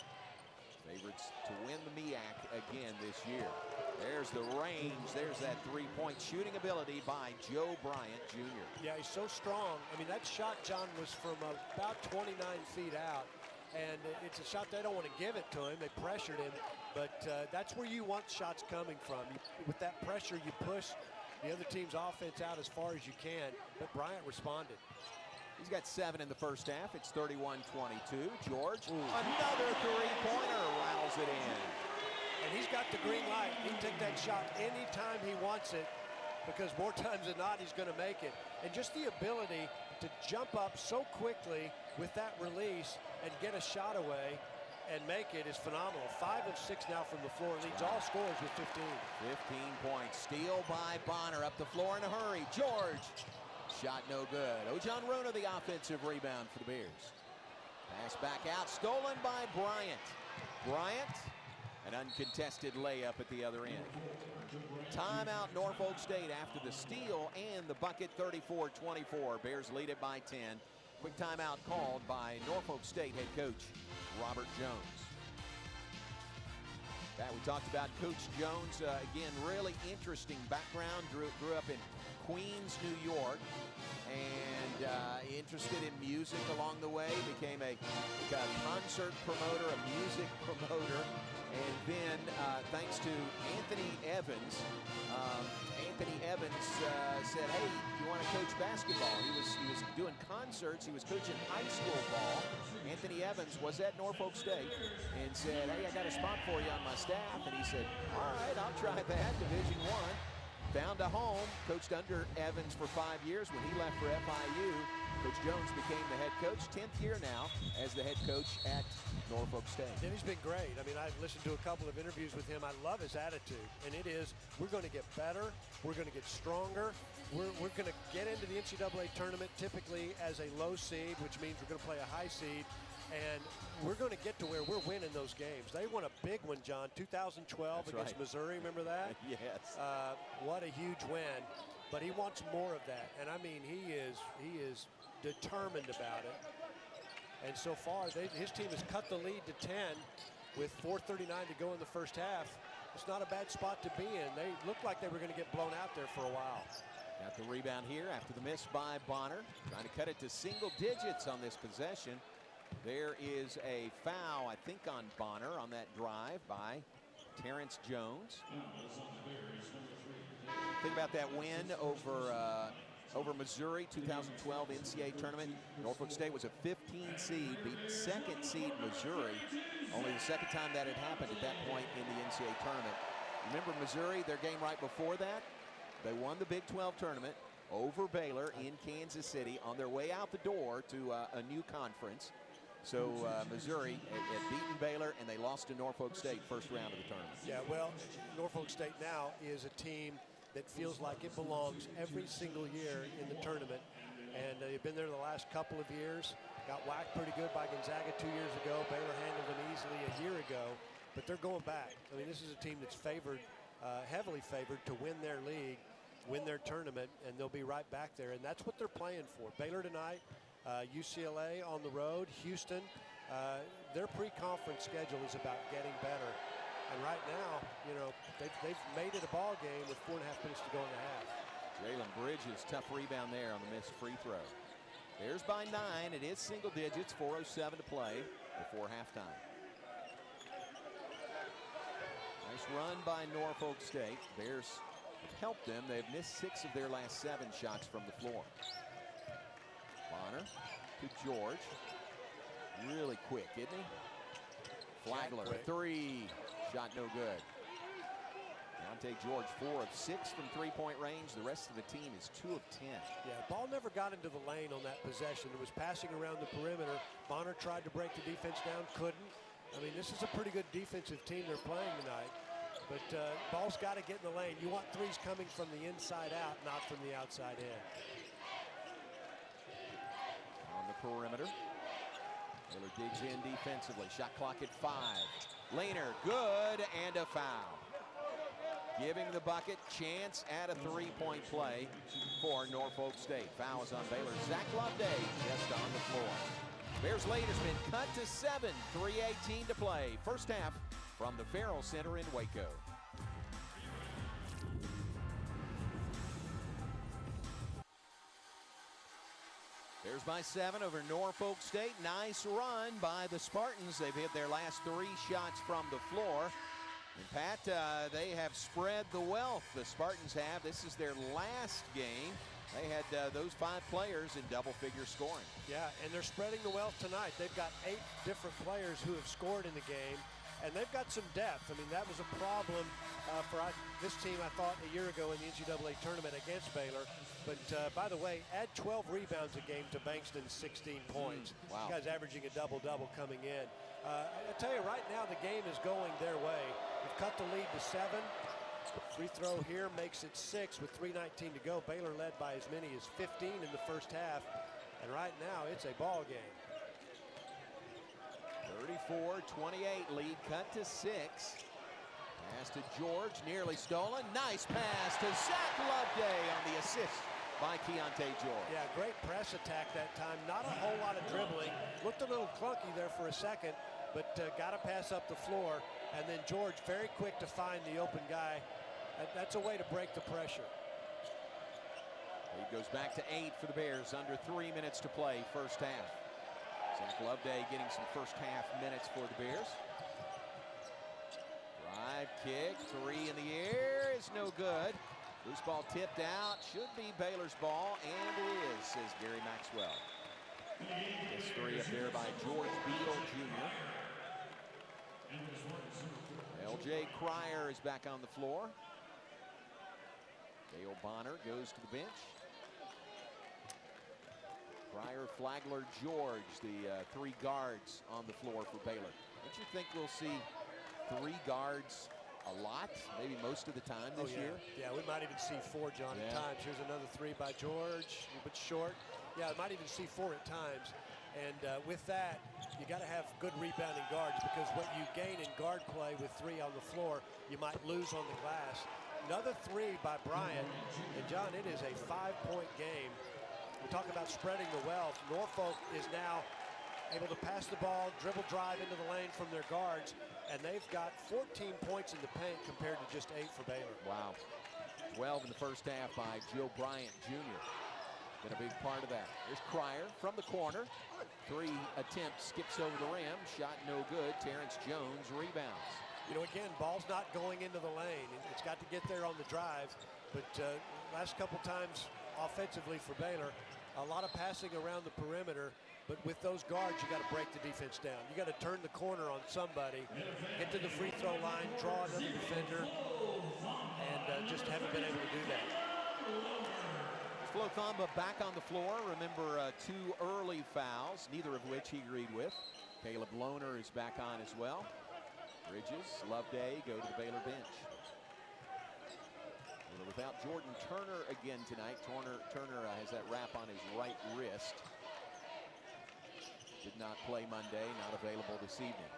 Favorites to win the MEAC again this year. There's the range. There's that 3-point shooting ability by Joe Bryant Jr. Yeah, he's so strong. I mean, that shot, John, was from about 29 feet out. And it's a shot they don't want to give it to him. They pressured him. But that's where you want shots coming from. With that pressure, you push the other team's offense out as far as you can. But Bryant responded. He's got 7 in the first half. It's 31-22. George, another 3-pointer, rattles it in. And he's got the green light. He can take that shot anytime he wants it, because more times than not, he's going to make it. And just the ability to jump up so quickly with that release and get a shot away and make it is phenomenal. 5 of 6 now from the floor. Leads all scorers with 15. 15 points. Steal by Bonner. Up the floor in a hurry. George. Shot no good. Ojenwuna the offensive rebound for the Bears. Pass back out. Stolen by Bryant. Bryant. An uncontested layup at the other end. Timeout Norfolk State after the steal and the bucket. 34-24. Bears lead it by 10. Quick timeout called by Norfolk State head coach Robert Jones. We talked about Coach Jones. Again, really interesting background. Grew up in Queens, New York, and interested in music along the way. Became a concert promoter, a music promoter, And then thanks to Anthony Evans, said, hey, you want to coach basketball? He was doing concerts. He was coaching high school ball. Anthony Evans was at Norfolk State and said, hey, I got a spot for you on my staff. And he said, all right, I'll try that. Division I. Found a home, coached under Evans for 5 years. When he left for FIU, Coach Jones became the head coach. 10th year now as the head coach at Norfolk State. And he's been great. I mean, I've listened to a couple of interviews with him. I love his attitude. And it is, we're going to get better. We're going to get stronger. We're going to get into the NCAA tournament typically as a low seed, which means we're going to play a high seed. And we're going to get to where we're winning those games. They won a big one, John, 2012 That's against right. Missouri. Remember that? Yes. What a huge win. But he wants more of that. And I mean, he is determined about it. And so far, his team has cut the lead to 10 with 4:39 to go in the first half. It's not a bad spot to be in. They looked like they were going to get blown out there for a while. Got the rebound here after the miss by Bonner. Trying to cut it to single digits on this possession. There is a foul, I think, on Bonner on that drive by Terrence Jones. Think about that win over Missouri, 2012 NCAA Tournament. Norfolk State was a 15 seed, beat second seed Missouri. Only the second time that had happened at that point in the NCAA Tournament. Remember Missouri, their game right before that? They won the Big 12 tournament over Baylor in Kansas City on their way out the door to a new conference. So Missouri had beaten Baylor, and they lost to Norfolk State first round of the tournament. Yeah, well, Norfolk State now is a team that feels like it belongs every single year in the tournament. And they've been there the last couple of years. Got whacked pretty good by Gonzaga 2 years ago. Baylor handled them easily a year ago. But they're going back. I mean, this is a team that's favored, heavily favored to win their league, win their tournament, and they'll be right back there. And that's what they're playing for. Baylor tonight, UCLA on the road, Houston. Their pre-conference schedule is about getting better. And right now, you know, they've made it a ball game with 4.5 minutes to go in the half. Jalen Bridges, tough rebound there on the missed free throw. There's by 9. It is single digits, 4:07 to play before halftime. Nice run by Norfolk State. Bears have helped them. They've missed 6 of their last 7 shots from the floor. Bonner to George. Really quick, isn't he? Flagler, a 3. Shot no good. Keyonte George, 4 of 6 from three-point range. The rest of the team is 2 of 10. Yeah, ball never got into the lane on that possession. It was passing around the perimeter. Bonner tried to break the defense down, couldn't. I mean, this is a pretty good defensive team they're playing tonight. But ball's got to get in the lane. You want threes coming from the inside out, not from the outside in. On the perimeter. Baylor digs in defensively. Shot clock at 5. Laner, good, and a foul. Giving the bucket, chance at a three-point play for Norfolk State. Foul is on Baylor. Zach Loveday just on the floor. Bears lead has been cut to 7, 3:18 to play. First half from the Farrell Center in Waco. Bears by 7 over Norfolk State. Nice run by the Spartans. They've hit their last 3 shots from the floor. And Pat, they have spread the wealth. The Spartans have. This is their last game. They had those 5 players in double-figure scoring. Yeah, and they're spreading the wealth tonight. They've got 8 different players who have scored in the game, and they've got some depth. I mean, that was a problem for this team, I thought, a year ago in the NCAA tournament against Baylor. But, by the way, add 12 rebounds a game to Bankston's 16 points. Wow. You guys averaging a double-double coming in. I tell you, right now, the game is going their way. We've cut the lead to 7. Free throw here makes it 6 with 3:19 to go. Baylor led by as many as 15 in the first half. And right now, it's a ball game. 34-28 lead cut to 6. Pass to George, nearly stolen. Nice pass to Zach Loveday on the assist by Keyonte George. Yeah, great press attack that time. Not a whole lot of dribbling. Looked a little clunky there for a second, but got to pass up the floor. And then George very quick to find the open guy. That's a way to break the pressure. Lead goes back to 8 for the Bears. Under 3 minutes to play first half. Zach Loveday getting some first half minutes for the Bears. drive, kick, three in the air is no good. Loose ball tipped out, should be Baylor's ball, and it is, says Gary Maxwell. Gets three up there by George Beal Jr. L.J. Cryer is back on the floor. Dale Bonner goes to the bench. Cryer, Flagler, George, the three guards on the floor for Baylor. Don't you think we'll see three guards a lot, maybe most of the time this year? Yeah, we might even see four, John, at times. Here's another three by George, a bit short. Yeah, I might even see four at times. And with that, you got to have good rebounding guards, because what you gain in guard play with three on the floor, you might lose on the glass. Another three by Bryant. And, John, it is a 5-point game. We talk about spreading the wealth. Norfolk is now able to pass the ball, dribble drive into the lane from their guards, and they've got 14 points in the paint compared to just 8 for Baylor. Wow. 12 in the first half by Joe Bryant Jr. Been a big part of that. There's Cryer from the corner. Three attempts, skips over the rim, shot no good. Terrence Jones rebounds. You know, again, ball's not going into the lane. It's got to get there on the drive. But last couple times offensively for Baylor, a lot of passing around the perimeter. But with those guards, you got to break the defense down. You got to turn the corner on somebody, get to the free throw line, draw another defender, and just haven't been able to do that. Flo Thamba back on the floor. Remember, 2 early fouls, neither of which he agreed with. Caleb Lohner is back on as well. Bridges, Loveday go to the Baylor bench. Without Jordan Turner again tonight. Turner has that wrap on his right wrist. Did not play Monday, not available this evening.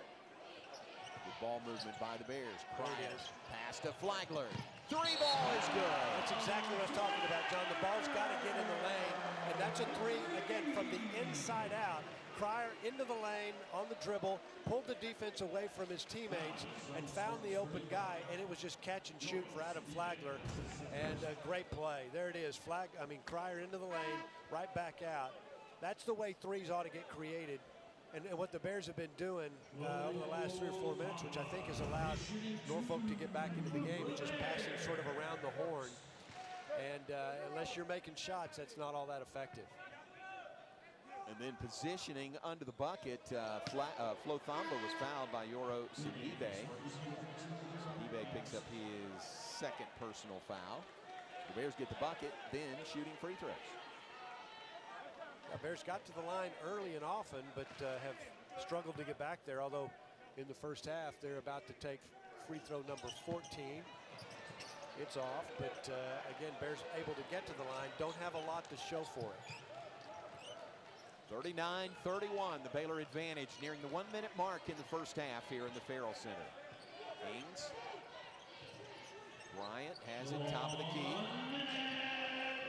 Good ball movement by the Bears. Cryer, pass to Flagler. Three ball is good. That's exactly what I was talking about, John. The ball's got to get in the lane, and that's a three, again, from the inside out. Cryer into the lane on the dribble, pulled the defense away from his teammates, and found the open guy, and it was just catch and shoot for Adam Flagler, and a great play. There it is. Cryer into the lane, right back out. That's the way threes ought to get created. And what the Bears have been doing over the last 3 or 4 minutes, which I think has allowed Norfolk to get back into the game, is just passing sort of around the horn. And unless you're making shots, that's not all that effective. And then positioning under the bucket, Flo Thamba was fouled by Yoro Sidibe. Sidibe picks up his second personal foul. The Bears get the bucket, then shooting free throws. The Bears got to the line early and often, but have struggled to get back there, although in the first half they're about to take free throw number 14. It's off, but again, Bears able to get to the line, don't have a lot to show for it. 39-31, the Baylor advantage, nearing the 1-minute mark in the first half here in the Farrell Center. Ings. Bryant has it, top of the key.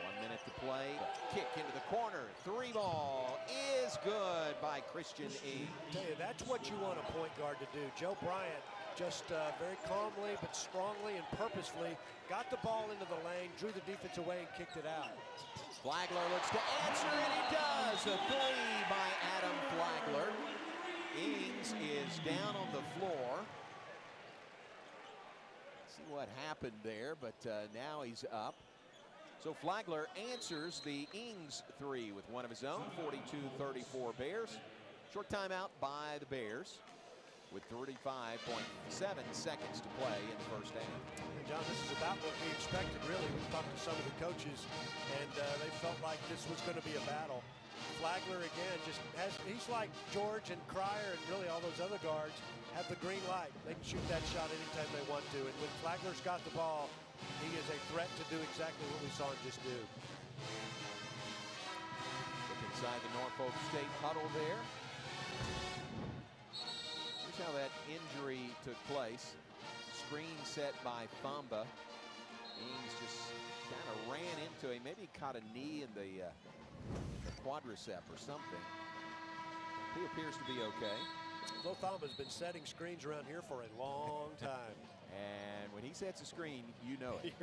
1 minute to play. Kick into the corner. Three ball is good by Christian Ings. Tell you, that's what you want a point guard to do. Joe Bryant just very calmly but strongly and purposefully got the ball into the lane, drew the defense away, and kicked it out. Flagler looks to answer, and he does. A three by Adam Flagler. Ings is down on the floor. See what happened there, but now he's up. So Flagler answers the Ings three with one of his own. 42-34 Bears. Short timeout by the Bears with 35.7 seconds to play in the first half. And John, this is about what we expected, really. We talked to some of the coaches, and they felt like this was going to be a battle. Flagler, again, he's like George and Cryer and really all those other guards have the green light. They can shoot that shot anytime they want to. And when Flagler's got the ball, he is a threat to do exactly what we saw him just do. Look inside the Norfolk State huddle there. Here's how that injury took place. Screen set by Thamba. Ings just kind of ran into him. Maybe he caught a knee in the quadricep or something. He appears to be okay. Flo Thamba's been setting screens around here for a long time. And when he sets a screen, you know it.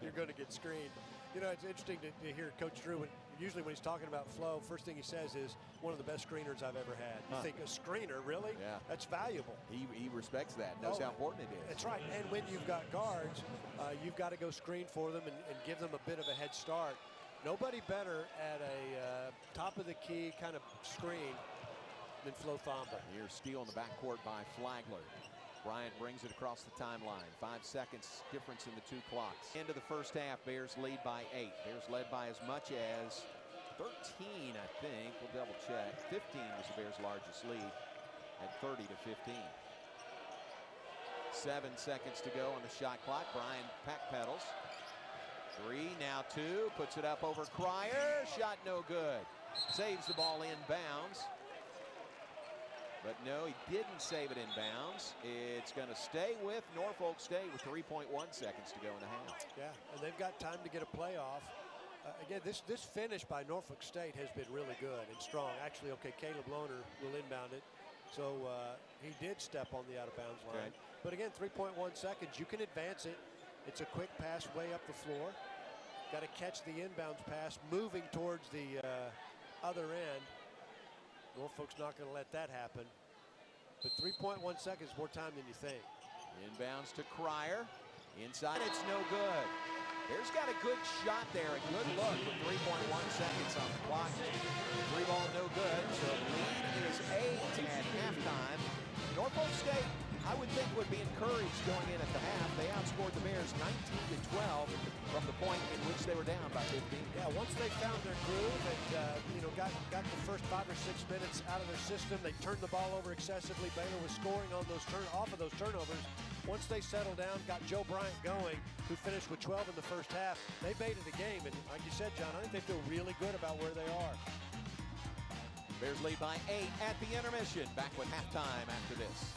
you're going to get screened. You know, it's interesting to hear Coach Drew, usually when he's talking about Flo, first thing he says is, one of the best screeners I've ever had. You think a screener, really? Yeah. That's valuable. He respects that, knows how important it is. That's right. And when you've got guards, you've got to go screen for them and give them a bit of a head start. Nobody better at a top of the key kind of screen than Flo Thamba. Here's steal in the backcourt by Flagler. Bryant brings it across the timeline. 5 seconds difference in the two clocks. End of the first half, Bears lead by 8. Bears led by as much as 13, I think. We'll double check. 15 was the Bears' largest lead at 30 to 15. 7 seconds to go on the shot clock. Bryant pack pedals. 3, now 2, puts it up over Cryer. Shot no good. Saves the ball inbounds. But no, he didn't save it inbounds. It's going to stay with Norfolk State with 3.1 seconds to go in the half. Yeah, and they've got time to get a play off. Again, this finish by Norfolk State has been really good and strong. Actually, okay, Caleb Lohner will inbound it. So he did step on the out-of-bounds line. But again, 3.1 seconds, you can advance it. It's a quick pass way up the floor. Got to catch the inbounds pass moving towards the other end. Norfolk's not going to let that happen. But 3.1 seconds, more time than you think. Inbounds to Cryer. Inside, it's no good. Bears got a good shot there, a good look with 3.1 seconds on the clock. 3 ball, no good. So the lead is 8 at halftime. Norfolk State, I would think, would be encouraged going in at the half. They outscored the Bears 19 to 12 from the point in which they were down by 15. Yeah, once they found their groove and got the first 5 or 6 minutes out of their system, they turned the ball over excessively. Baylor was scoring on those off of those turnovers. Once they settled down, got Joe Bryant going, who finished with 12 in the first half. They made it a game, and like you said, John, I think they feel really good about where they are. Bears lead by 8 at the intermission. Back with halftime after this.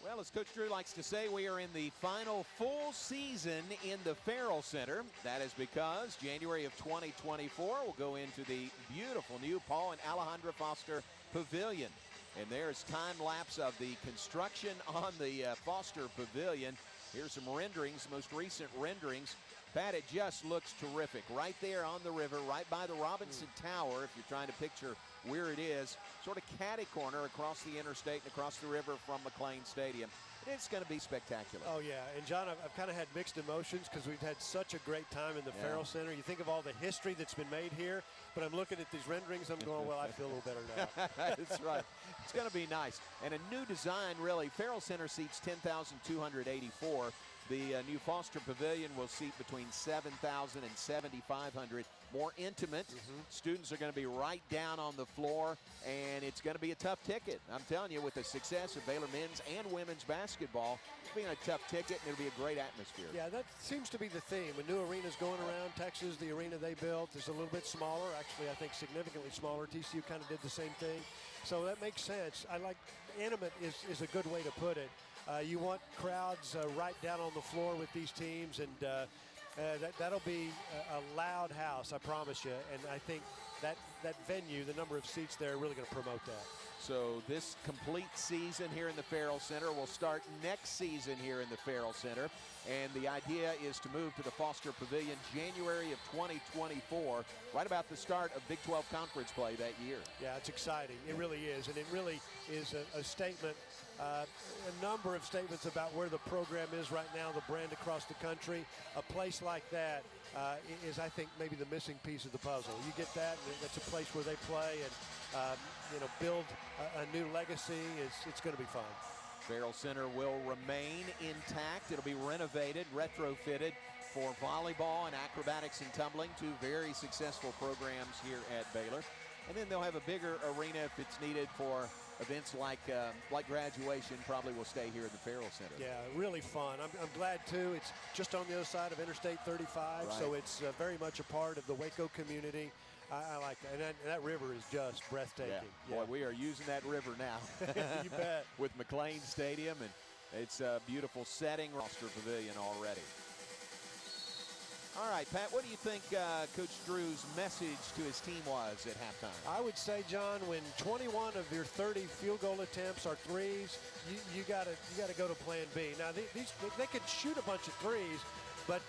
Well, as Coach Drew likes to say, we are in the final full season in the Farrell Center. That is because January of 2024 will go into the beautiful new Paul and Alejandra Foster Pavilion. And there's time lapse of the construction on the Foster Pavilion. Here's some renderings, most recent renderings. Pat, it just looks terrific. Right there on the river, right by the Robinson Tower, if you're trying to picture where it is. Sort of catty corner across the interstate and across the river from McLean Stadium. It's going to be spectacular. Oh, yeah. And, John, I've kind of had mixed emotions because we've had such a great time in the Farrell Center. You think of all the history that's been made here, but I'm looking at these renderings. I'm going, well, I feel a little better now. That's right. It's going to be nice. And a new design, really. Farrell Center seats 10,284. The new Foster Pavilion will seat between 7,000 and 7,500. More intimate. Students are going to be right down on the floor, and it's going to be a tough ticket. I'm telling you, with the success of Baylor men's and women's basketball, it's being a tough ticket, and it'll be a great atmosphere. Yeah, that seems to be the theme. A new arena's going around. Texas, the arena they built is a little bit smaller. Actually, I think significantly smaller. TCU kind of did the same thing. So that makes sense. I like intimate is a good way to put it. You want crowds right down on the floor with these teams, and that'll be a loud house, I promise you. And I think that venue, the number of seats there, are really going to promote that. So this complete season here in the Farrell Center will start next season here in the Farrell Center. And the idea is to move to the Foster Pavilion January of 2024, right about the start of Big 12 conference play that year. Yeah, it's exciting. It really is. And it really is a statement, a number of statements about where the program is right now, the brand across the country. A place like that is, I think, maybe the missing piece of the puzzle. You get that, and that's a place where they play and build a new legacy. It's going to be fun. Farrell Center will remain intact. It'll be renovated, retrofitted for volleyball and acrobatics and tumbling, two very successful programs here at Baylor. And then they'll have a bigger arena if it's needed for events like graduation. Probably will stay here at the Farrell Center. Yeah, really fun. I'm glad, too. It's just on the other side of Interstate 35, so it's very much a part of the Waco community. I like that. And that river is just breathtaking. Yeah. Boy, we are using that river now. You bet. With McLean Stadium, and it's a beautiful setting. Foster Pavilion already. All right, Pat, what do you think Coach Drew's message to his team was at halftime? I would say, John, when 21 of your 30 field goal attempts are threes, you gotta go to plan B. Now, they could shoot a bunch of threes, but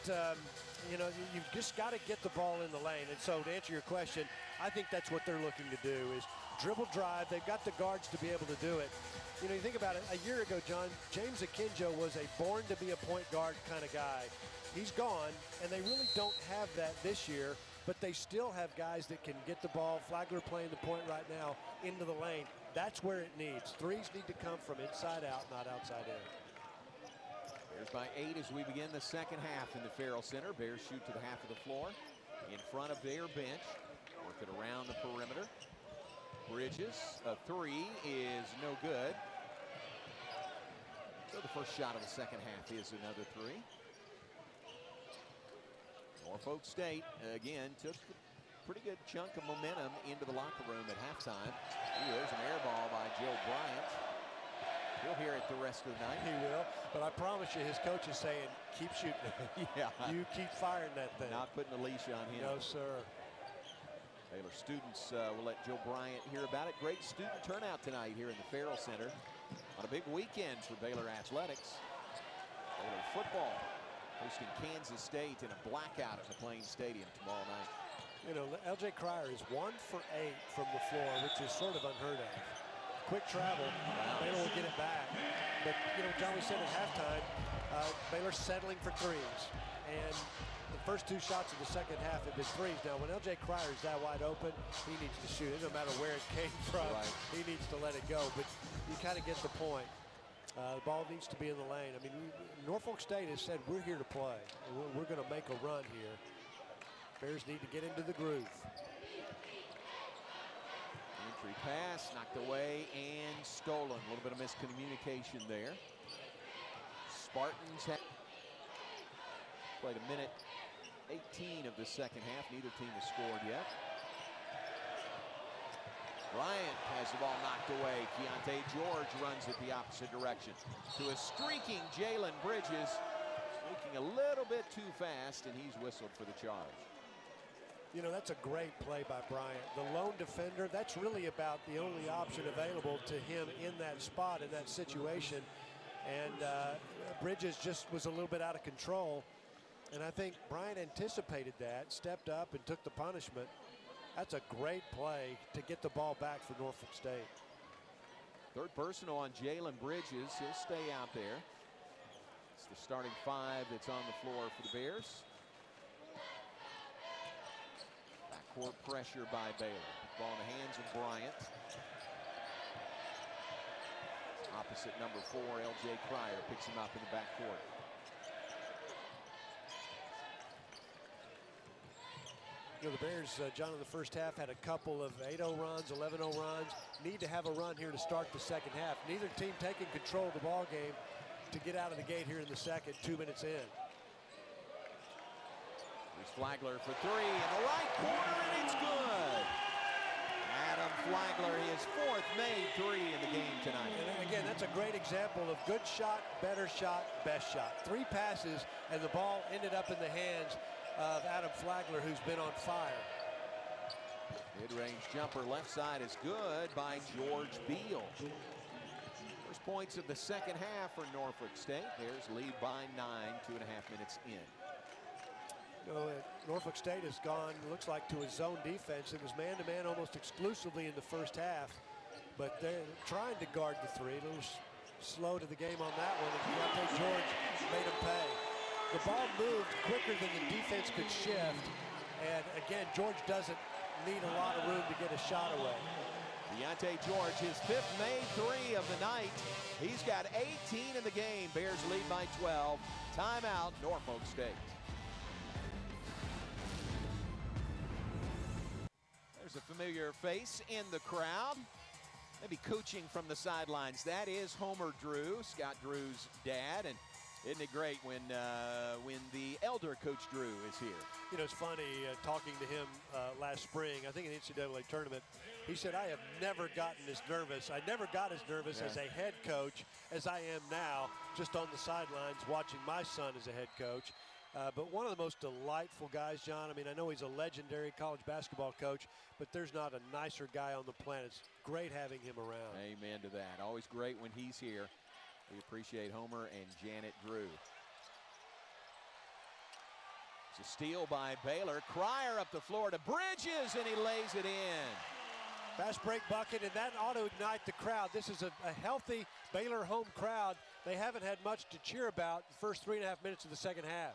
You know, you've just got to get the ball in the lane. And so to answer your question, I think that's what they're looking to do is dribble drive. They've got the guards to be able to do it. You know, you think about it, a year ago, John, James Akinjo was a born-to-be-a-point guard kind of guy. He's gone, and they really don't have that this year, but they still have guys that can get the ball. Flagler playing the point right now into the lane. That's where it needs. Threes need to come from inside out, not outside in. Bears by 8 as we begin the second half in the Farrell Center. Bears shoot to the half of the floor in front of their bench. Work it around the perimeter. Bridges, a three is no good. So the first shot of the second half is another three. Norfolk State, again, took a pretty good chunk of momentum into the locker room at halftime. Ooh, there's an air ball by Joe Bryant. He'll hear it the rest of the night. He will, but I promise you his coach is saying, keep shooting. Yeah. You keep firing that thing. Not putting a leash on him. No, sir. Baylor students will let Joe Bryant hear about it. Great student turnout tonight here in the Farrell Center on a big weekend for Baylor athletics. Baylor football hosting Kansas State in a blackout at McLean Stadium tomorrow night. You know, L.J. Cryer is 1 for 8 from the floor, which is sort of unheard of. Quick travel, Baylor will get it back. But, you know, John, we said at halftime, Baylor settling for threes. And the first 2 shots of the second half have been threes. Now, when L.J. Cryer is that wide open, he needs to shoot. It doesn't matter where it came from. Right. He needs to let it go. But you kind of get the point. The ball needs to be in the lane. I mean, Norfolk State has said, we're here to play. We're going to make a run here. Bears need to get into the groove. Entry pass, knocked away and stolen. A little bit of miscommunication there. Spartans have played a minute 18 of the second half. Neither team has scored yet. Bryant has the ball knocked away. Keyonte George runs it the opposite direction to a streaking Jalen Bridges. Streaking a little bit too fast, and he's whistled for the charge. You know, that's a great play by Bryant. The lone defender, that's really about the only option available to him in that spot, in that situation. And Bridges just was a little bit out of control. And I think Bryant anticipated that, stepped up and took the punishment. That's a great play to get the ball back for Norfolk State. Third personal on Jalen Bridges. He'll stay out there. It's the starting 5 that's on the floor for the Bears. Backcourt pressure by Baylor. Ball in the hands of Bryant. Opposite number 4, L.J. Cryer picks him up in the backcourt. You know, the Bears, John, in the first half had a couple of 8-0 runs, 11-0 runs. Need to have a run here to start the second half. Neither team taking control of the ball game to get out of the gate here in the second, 2 minutes in. Here's Flagler for 3 in the right corner, and it's good. Adam Flagler, his 4th made 3 in the game tonight. And again, that's a great example of good shot, better shot, best shot. 3 passes, and the ball ended up in the hands of Adam Flagler, who's been on fire. Mid-range jumper left side is good by George Beal. First points of the second half for Norfolk State. Bears lead by 9, 2.5 minutes in. You know, Norfolk State has gone, looks like, to a zone defense. It was man-to-man almost exclusively in the first half, but they're trying to guard the 3. A little slow to the game on that one, and Keyonte George made him pay. The ball moved quicker than the defense could shift. And again, George doesn't need a lot of room to get a shot away. Keyonte George, his 5th made 3 of the night. He's got 18 in the game. Bears lead by 12. Timeout, Norfolk State. There's a familiar face in the crowd. Maybe coaching from the sidelines. That is Homer Drew, Scott Drew's dad. And isn't it great when the elder Coach Drew is here? You know, it's funny talking to him last spring, I think in the NCAA Tournament, he said, I have never gotten as nervous. I never got as nervous as a head coach as I am now, just on the sidelines watching my son as a head coach. But one of the most delightful guys, John. I mean, I know he's a legendary college basketball coach, but there's not a nicer guy on the planet. It's great having him around. Amen to that. Always great when he's here. We appreciate Homer and Janet Drew. It's a steal by Baylor. Cryer up the floor to Bridges, and he lays it in. Fast break bucket, and that ought to ignite the crowd. This is a healthy Baylor home crowd. They haven't had much to cheer about the first 3.5 minutes of the second half.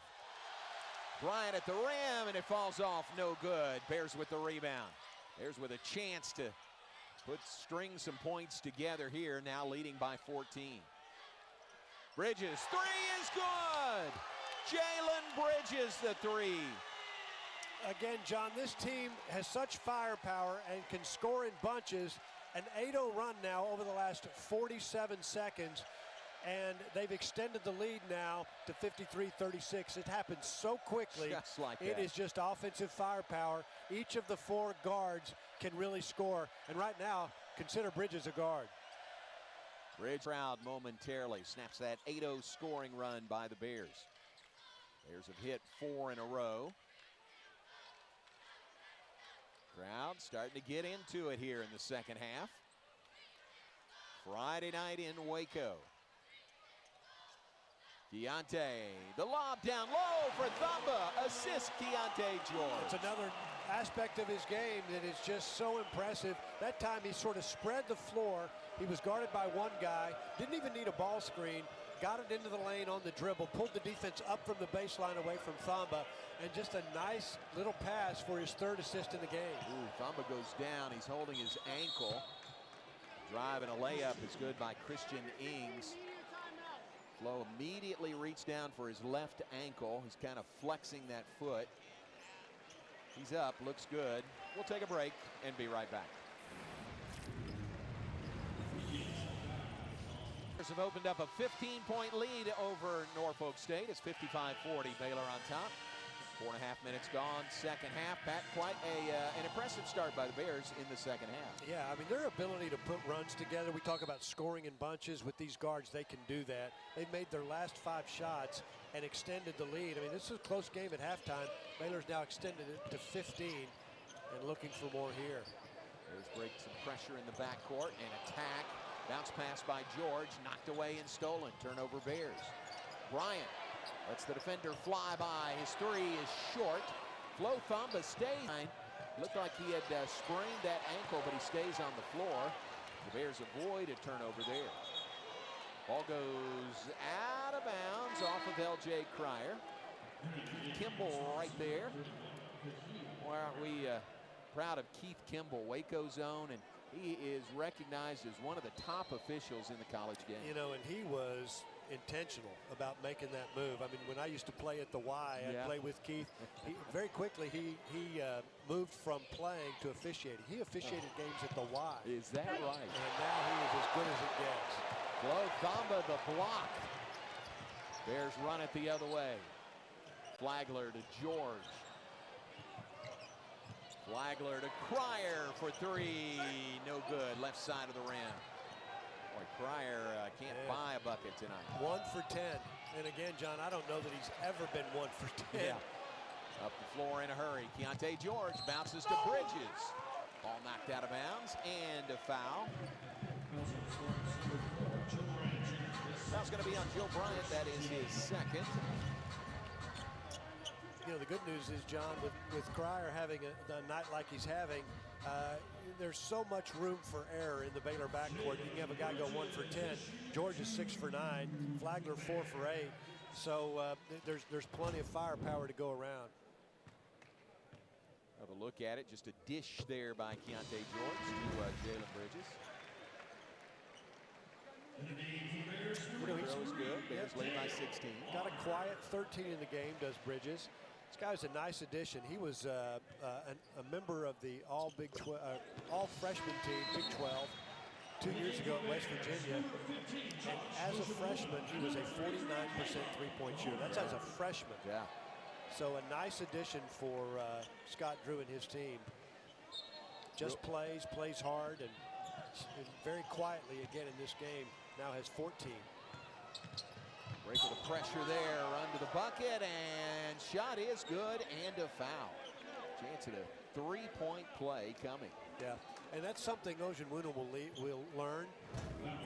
Bryant at the rim, and it falls off, no good. Bears with the rebound. Bears with a chance to string some points together here, now leading by 14. Bridges, three is good! Jalen Bridges, the three. Again, John, this team has such firepower and can score in bunches. An 8-0 run now over the last 47 seconds, and they've extended the lead now to 53-36. It happened so quickly. Just like that. It is just offensive firepower. Each of the four guards can really score, and right now, consider Bridges a guard. Bridge crowd momentarily snaps that 8-0 scoring run by the Bears. Bears have hit 4 in a row. Crowd starting to get into it here in the second half. Friday night in Waco. Keyonte, the lob down low for Thamba. Assist Keyonte George. It's another aspect of his game that is just so impressive. That time he sort of spread the floor. He was guarded by one guy, didn't even need a ball screen, got it into the lane on the dribble, pulled the defense up from the baseline away from Thamba, and just a nice little pass for his third assist in the game. Ooh, Thamba goes down. He's holding his ankle. Drive and a layup is good by Christian Ings. Flo immediately reached down for his left ankle. He's kind of flexing that foot. He's up, looks good. We'll take a break and be right back. Bears have opened up a 15-point lead over Norfolk State. It's 55-40, Baylor on top. 4.5 minutes gone, second half. Pat, quite an impressive start by the Bears in the second half. Yeah, I mean, their ability to put runs together. We talk about scoring in bunches. With these guards, they can do that. They've made their last 5 shots and extended the lead. I mean, this is a close game at halftime. Baylor's now extended it to 15 and looking for more here. Bears break some pressure in the backcourt and attack. Bounce pass by George, knocked away and stolen. Turnover Bears. Bryant lets the defender fly by. His three is short. Flo Thamba stays. Looked like he had sprained that ankle, but he stays on the floor. The Bears avoid a turnover there. Ball goes out of bounds off of L.J. Cryer. Kimball right there. Boy, aren't we proud of Keith Kimball, Waco zone, and he is recognized as one of the top officials in the college game. You know, and he was intentional about making that move. I mean, when I used to play at the Y, I'd play with Keith. Very quickly, he moved from playing to officiating. He officiated games at the Y. Is that right? And now he is as good as it gets. Flo Thamba, the block. Bears run it the other way. Flagler to George. Flagler to Cryer for three. No good. Left side of the rim. Boy, Cryer can't buy a bucket tonight. 1 for 10. And again, John, I don't know that he's ever been 1 for 10. Yeah. Up the floor in a hurry. Keyonte George bounces to Bridges. Ball knocked out of bounds and a foul. Foul's going to be on Joe Bryant. That is his second. You know, the good news is, John, with Cryer having a night like he's having, there's so much room for error in the Baylor backcourt. You can have a guy go 1 for 10. George is 6 for 9. Flagler 4 for 8. So there's plenty of firepower to go around. Have a look at it. Just a dish there by Keyonte George to Jalen Bridges. Throw is good. Bears lead by 16. Got a quiet 13 in the game, does Bridges. This guy's a nice addition. He was a member of the all freshman team, Big 12, 2 years ago at West Virginia. And as a freshman, he was a 49% three-point shooter. That's as a freshman. Yeah. So a nice addition for Scott Drew and his team. Just plays hard, and very quietly again in this game. Now has 14. Break of the pressure there, run to the bucket, and shot is good, and a foul. Chance at a three-point play coming. Yeah, and that's something Ojeunwunu will learn,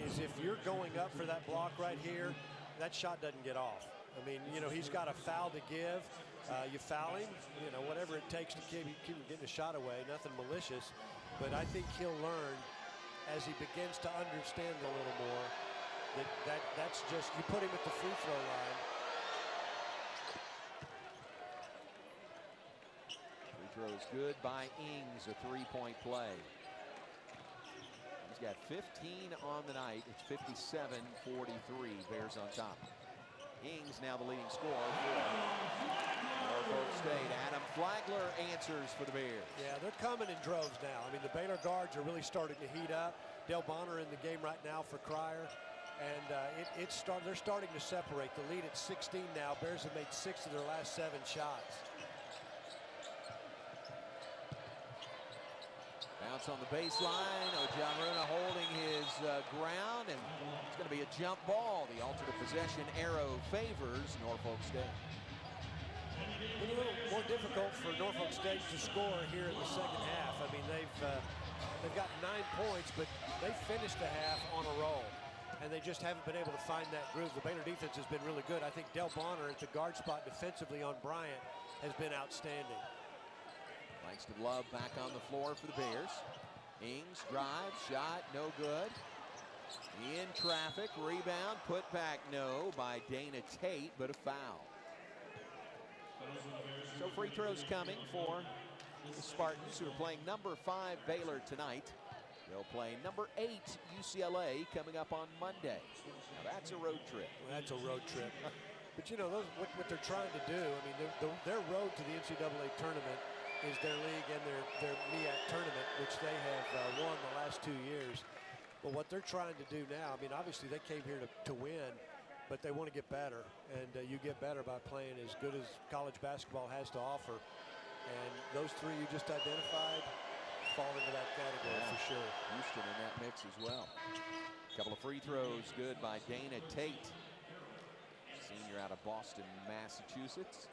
is if you're going up for that block right here, that shot doesn't get off. I mean, you know, he's got a foul to give, You foul him, you know, whatever it takes to keep him getting a shot away, nothing malicious. But I think he'll learn as he begins to understand a little more that's just, you put him at the free throw line. Free throw is good by Ings, a three-point play. He's got 15 on the night. It's 57-43. Bears on top. Ings now the leading scorer for Norfolk State. Adam Flagler answers for the Bears. Yeah, they're coming in droves now. I mean, the Baylor guards are really starting to heat up. Del Bonner in the game right now for Cryer. And they're starting to separate. The lead at 16 now. Bears have made 6 of their last 7 shots. Bounce on the baseline. Ojanruna holding his ground, and it's going to be a jump ball. The alternate possession arrow favors Norfolk State. A little more difficult for Norfolk State to score here in the second half. I mean, they've got 9 points, but they finished the half on a roll, and they just haven't been able to find that groove. The Baylor defense has been really good. I think Del Bonner at the guard spot defensively on Bryant has been outstanding. Langston Love back on the floor for the Bears. Ings drive, shot, no good. In traffic, rebound, put back, no, by Dana Tate, but a foul. So free throws coming for the Spartans, who are playing number 5 Baylor tonight. They'll play number 8 UCLA coming up on Monday. Now that's a road trip. Well, that's a road trip. But you know, what they're trying to do, I mean, their road to the NCAA tournament is their league and their MEAC tournament, which they have won the last 2 years. But what they're trying to do now, I mean, obviously they came here to win, but they want to get better. And you get better by playing as good as college basketball has to offer. And those 3 you just identified fall into that category for sure. Houston in that mix as well. A couple of free throws good by Dana Tate, senior out of Boston, Massachusetts.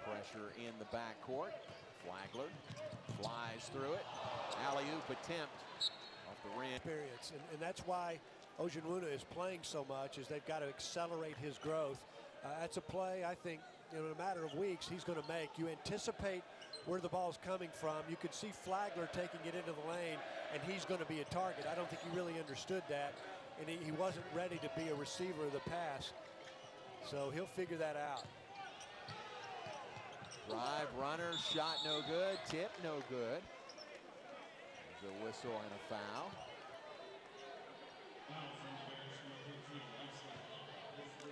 Pressure in the backcourt. Flagler flies through it. Alley-oop attempt off the rim. Experience, and that's why Ojanruna is playing so much, is they've got to accelerate his growth. That's a play I think, you know, in a matter of weeks he's going to make. You anticipate where the ball's coming from. You could see Flagler taking it into the lane, and he's going to be a target. I don't think he really understood that, and he wasn't ready to be a receiver of the pass. So he'll figure that out. Drive, runner, shot no good, tip no good. There's a whistle and a foul.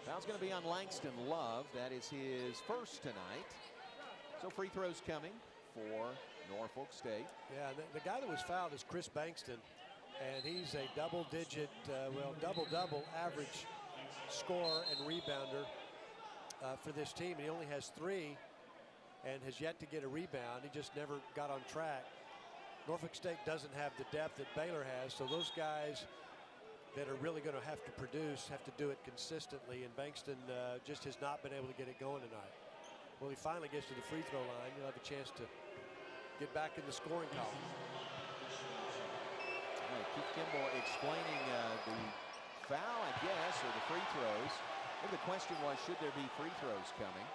Foul's going to be on Langston Love. That is his first tonight. So free throws coming for Norfolk State. Yeah, the guy that was fouled is Chris Bankston, and he's a double-digit, double-double average scorer and rebounder for this team. He only has 3. And has yet to get a rebound. He just never got on track. Norfolk State doesn't have the depth that Baylor has, so those guys that are really going to have to produce have to do it consistently, and Bankston just has not been able to get it going tonight. Well, he finally gets to the free throw line. He'll have a chance to get back in the scoring column. All right, Keith Kimball explaining the foul, I guess, or the free throws. I think the question was, should there be free throws coming?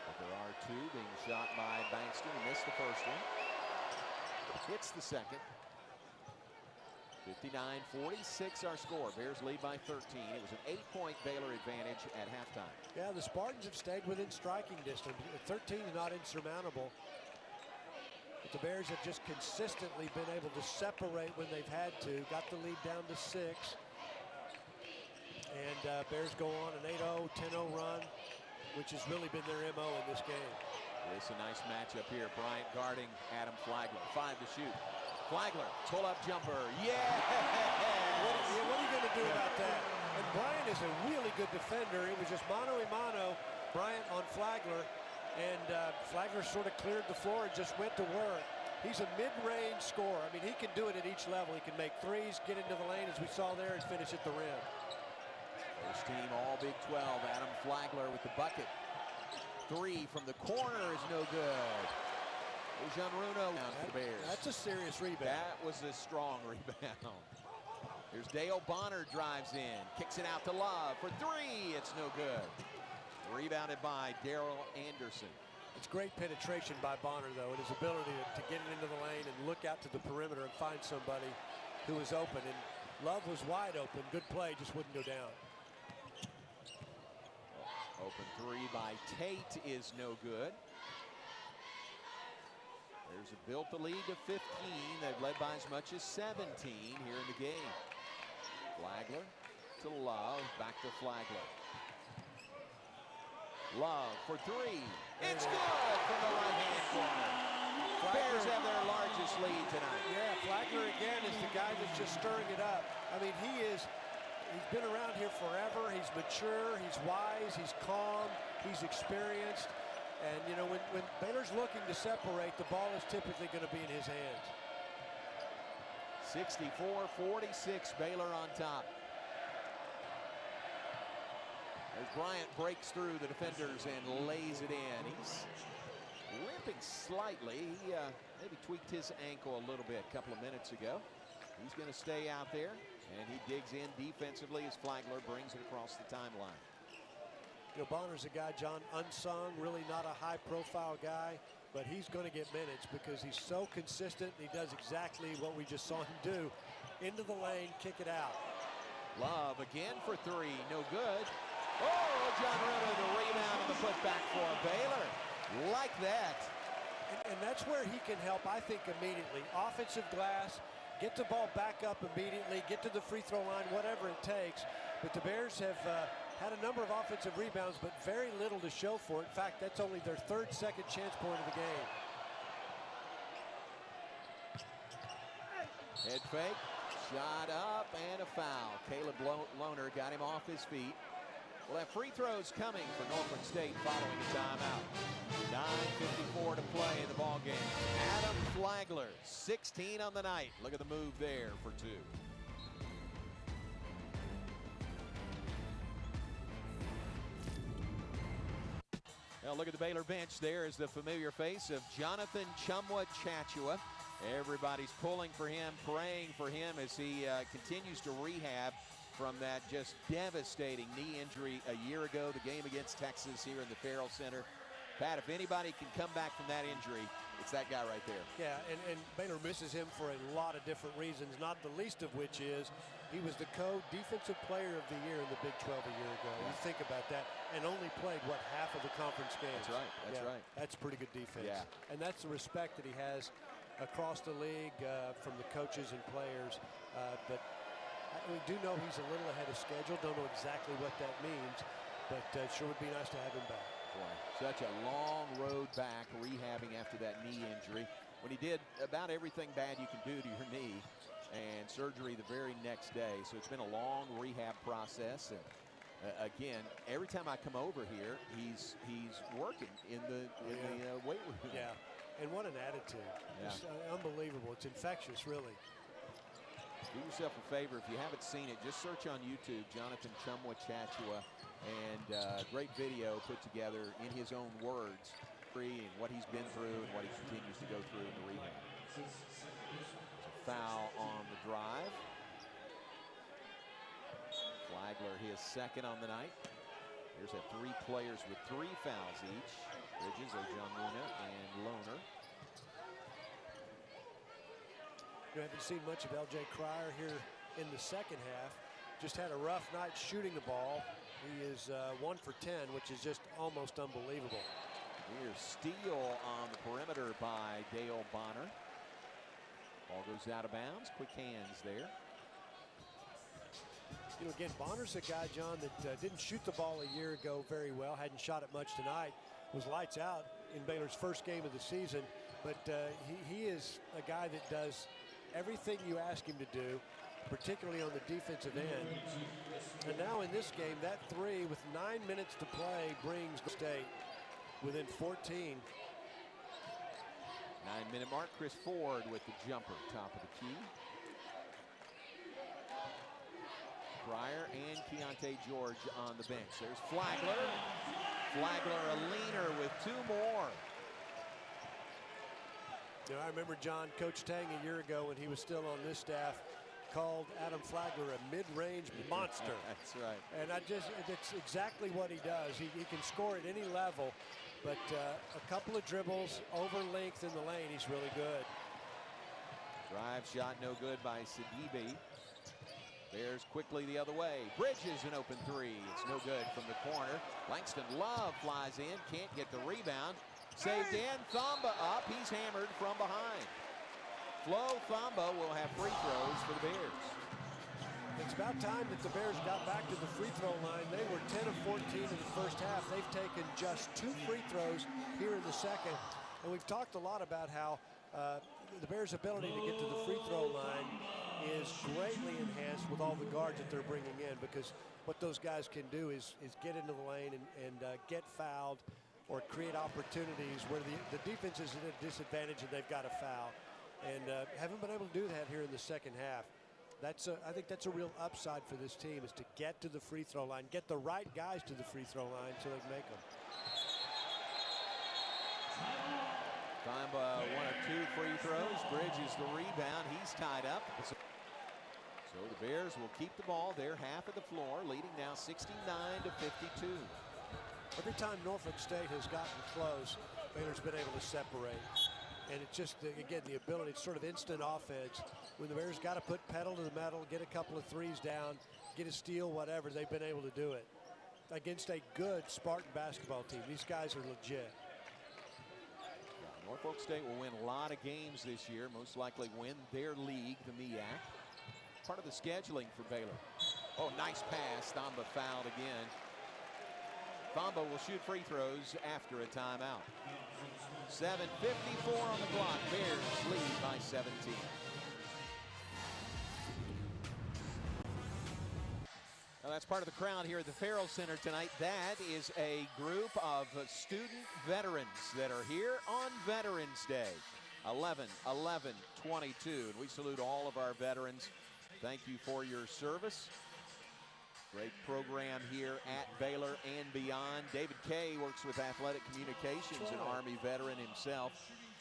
But there are 2 being shot by Bankston. He missed the first one. Hits the second. 59-46 our score. Bears lead by 13. It was an 8-point Baylor advantage at halftime. Yeah, the Spartans have stayed within striking distance. 13 is not insurmountable. But the Bears have just consistently been able to separate when they've had to. Got the lead down to 6. And Bears go on an 8-0, 10-0 run, which has really been their MO in this game. It's a nice matchup here. Bryant guarding Adam Flagler. 5 to shoot. Flagler, pull-up jumper. Yeah! What are you going to do about that? And Bryant is a really good defender. It was just mano-a-mano, Bryant on Flagler. And Flagler sort of cleared the floor and just went to work. He's a mid-range scorer. I mean, he can do it at each level. He can make threes, get into the lane, as we saw there, and finish at the rim. First team all Big 12. Adam Flagler with the bucket. 3 from the corner is no good. Ojanruna for the Bears. That's a serious rebound. That was a strong rebound. Here's Dale Bonner, drives in, kicks it out to Love for three. It's no good. Rebounded by Darrell Anderson. It's great penetration by Bonner, though, and his ability to get it into the lane and look out to the perimeter and find somebody who was open. And Love was wide open. Good play, just wouldn't go down. Open three by Tate is no good. There's a built the lead to 15. They've led by as much as 17 here in the game. Flagler to Love, back to Flagler. Love for three. It's good from the right-hand corner. Bears have their largest lead tonight. Yeah, Flagler again is the guy that's just stirring it up. I mean, he's been around here forever. He's mature, he's wise, he's calm, he's experienced. And, you know, when Baylor's looking to separate, the ball is typically going to be in his hands. 64-46, Baylor on top. As Bryant breaks through the defenders and lays it in. He's limping slightly. He maybe tweaked his ankle a little bit a couple of minutes ago. He's going to stay out there, and he digs in defensively as Flagler brings it across the timeline. You know, Bonner's a guy, John, unsung, really not a high-profile guy, but he's going to get minutes because he's so consistent. He does exactly what we just saw him do. Into the lane, kick it out. Love again for three, no good. Oh, John Ritter, the rebound and the putback for Baylor. Like that. And that's where he can help, I think, immediately. Offensive glass, get the ball back up immediately, get to the free throw line, whatever it takes. But the Bears have had a number of offensive rebounds, but very little to show for it. In fact, that's only their third second chance point of the game. Head fake, shot up, and a foul. Caleb Lohner got him off his feet. We'll have free throws coming for Norfolk State following a timeout. 9:54 to play in the ball game. Adam Flagler, 16 on the night. Look at the move there for two. Now look at the Baylor bench. There is the familiar face of Jonathan Chumwa-Chachua. Everybody's pulling for him, praying for him as he continues to rehab from that just devastating knee injury a year ago, the game against Texas here in the Farrell Center. Pat, if anybody can come back from that injury, it's that guy right there. Yeah, and Baylor misses him for a lot of different reasons, not the least of which is he was the co-defensive player of the year in the Big 12 a year ago. You think about that, and only played, what, half of the conference games. That's right, that's right. That's pretty good defense. Yeah. And that's the respect that he has across the league from the coaches and players. But we do know he's a little ahead of schedule. Don't know exactly what that means, but it sure would be nice to have him back. Boy, such a long road back rehabbing after that knee injury. When he did about everything bad you can do to your knee, and surgery the very next day. So it's been a long rehab process. And again, every time I come over here, he's working in the weight room. Yeah, and what an attitude. Yeah. It's unbelievable. It's infectious, really. Do yourself a favor, if you haven't seen it, just search on YouTube, Jonathan Chumwa-Chachua, and great video put together in his own words, and what he's been through and what he continues to go through in the rehab. There's a foul on the drive. Flagler, his second on the night. Here's three players with 3 fouls each. Bridges, Ojanmuna, and Lohner. You haven't seen much of L.J. Cryer here in the second half. Just had a rough night shooting the ball. He is 1 for 10, which is just almost unbelievable. Here's steal on the perimeter by Dale Bonner. Ball goes out of bounds. Quick hands there. You know, again, Bonner's a guy, John, that didn't shoot the ball a year ago very well. Hadn't shot it much tonight. Was lights out in Baylor's first game of the season. But he is a guy that does everything you ask him to do, particularly on the defensive end. And now in this game, that three with 9 minutes to play brings the State within 14. 9-minute mark. Chris Ford with the jumper, top of the key. Cryer and Keyonte George on the bench. There's Flagler. Flagler a leaner with 2 more. You know, I remember, John, Coach Tang a year ago when he was still on this staff, called Adam Flagler a mid-range monster. That's right. And it's exactly what he does. He can score at any level, but a couple of dribbles over length in the lane, he's really good. Drive shot no good by Sidibe. Bears quickly the other way. Bridges an open three. It's no good from the corner. Langston Love flies in, can't get the rebound. Saved in, Thamba up. He's hammered from behind. Flo Thamba will have free throws for the Bears. It's about time that the Bears got back to the free throw line. They were 10 of 14 in the first half. They've taken just 2 free throws here in the second. And we've talked a lot about how the Bears' ability to get to the free throw line is greatly enhanced with all the guards that they're bringing in, because what those guys can do is get into the lane and get fouled or create opportunities where the defense is at a disadvantage and they've got to foul. And haven't been able to do that here in the second half. I think that's a real upside for this team, is to get to the free throw line, get the right guys to the free throw line so they can make them. Thamba 1 of 2 free throws. Bridges the rebound. He's tied up. So the Bears will keep the ball their half of the floor, leading now 69 to 52. Every time Norfolk State has gotten close, Baylor's been able to separate. And it's just, again, the ability, it's sort of instant offense. When the Bears got to put pedal to the metal, get a couple of threes down, get a steal, whatever, they've been able to do it against a good Spartan basketball team. These guys are legit. Norfolk State will win a lot of games this year, most likely win their league, the MEAC. Part of the scheduling for Baylor. Oh, nice pass. Thamba fouled again. Thamba will shoot free throws after a timeout. 7:54 on the clock. Bears lead by 17. Well, that's part of the crowd here at the Farrell Center tonight. That is a group of student veterans that are here on Veterans Day. 11-11-22. And we salute all of our veterans. Thank you for your service. Great program here at Baylor and beyond. David Kay works with Athletic Communications, an Army veteran himself.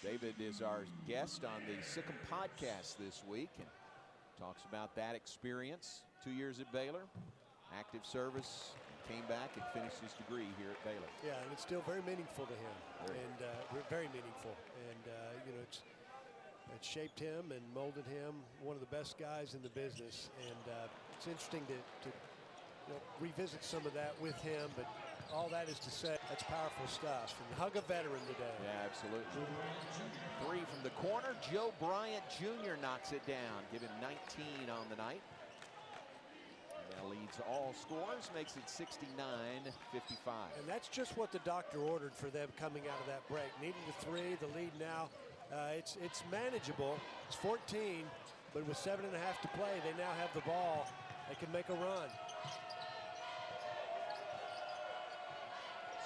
David is our guest on the Sikkim podcast this week and talks about that experience. 2 years at Baylor, active service, came back and finished his degree here at Baylor. Yeah, and it's still very meaningful to him, very meaningful. And, you know, it shaped him and molded him, one of the best guys in the business. And it's interesting to revisit some of that with him, but all that is to say, that's powerful stuff. And hug a veteran today. Yeah, absolutely. 3 from the corner. Joe Bryant Jr. knocks it down, giving 19 on the night. Now leads all scores, makes it 69-55. And that's just what the doctor ordered for them coming out of that break. Needed a 3, the lead now. It's manageable. It's 14, but with 7.5 to play, they now have the ball. They can make a run.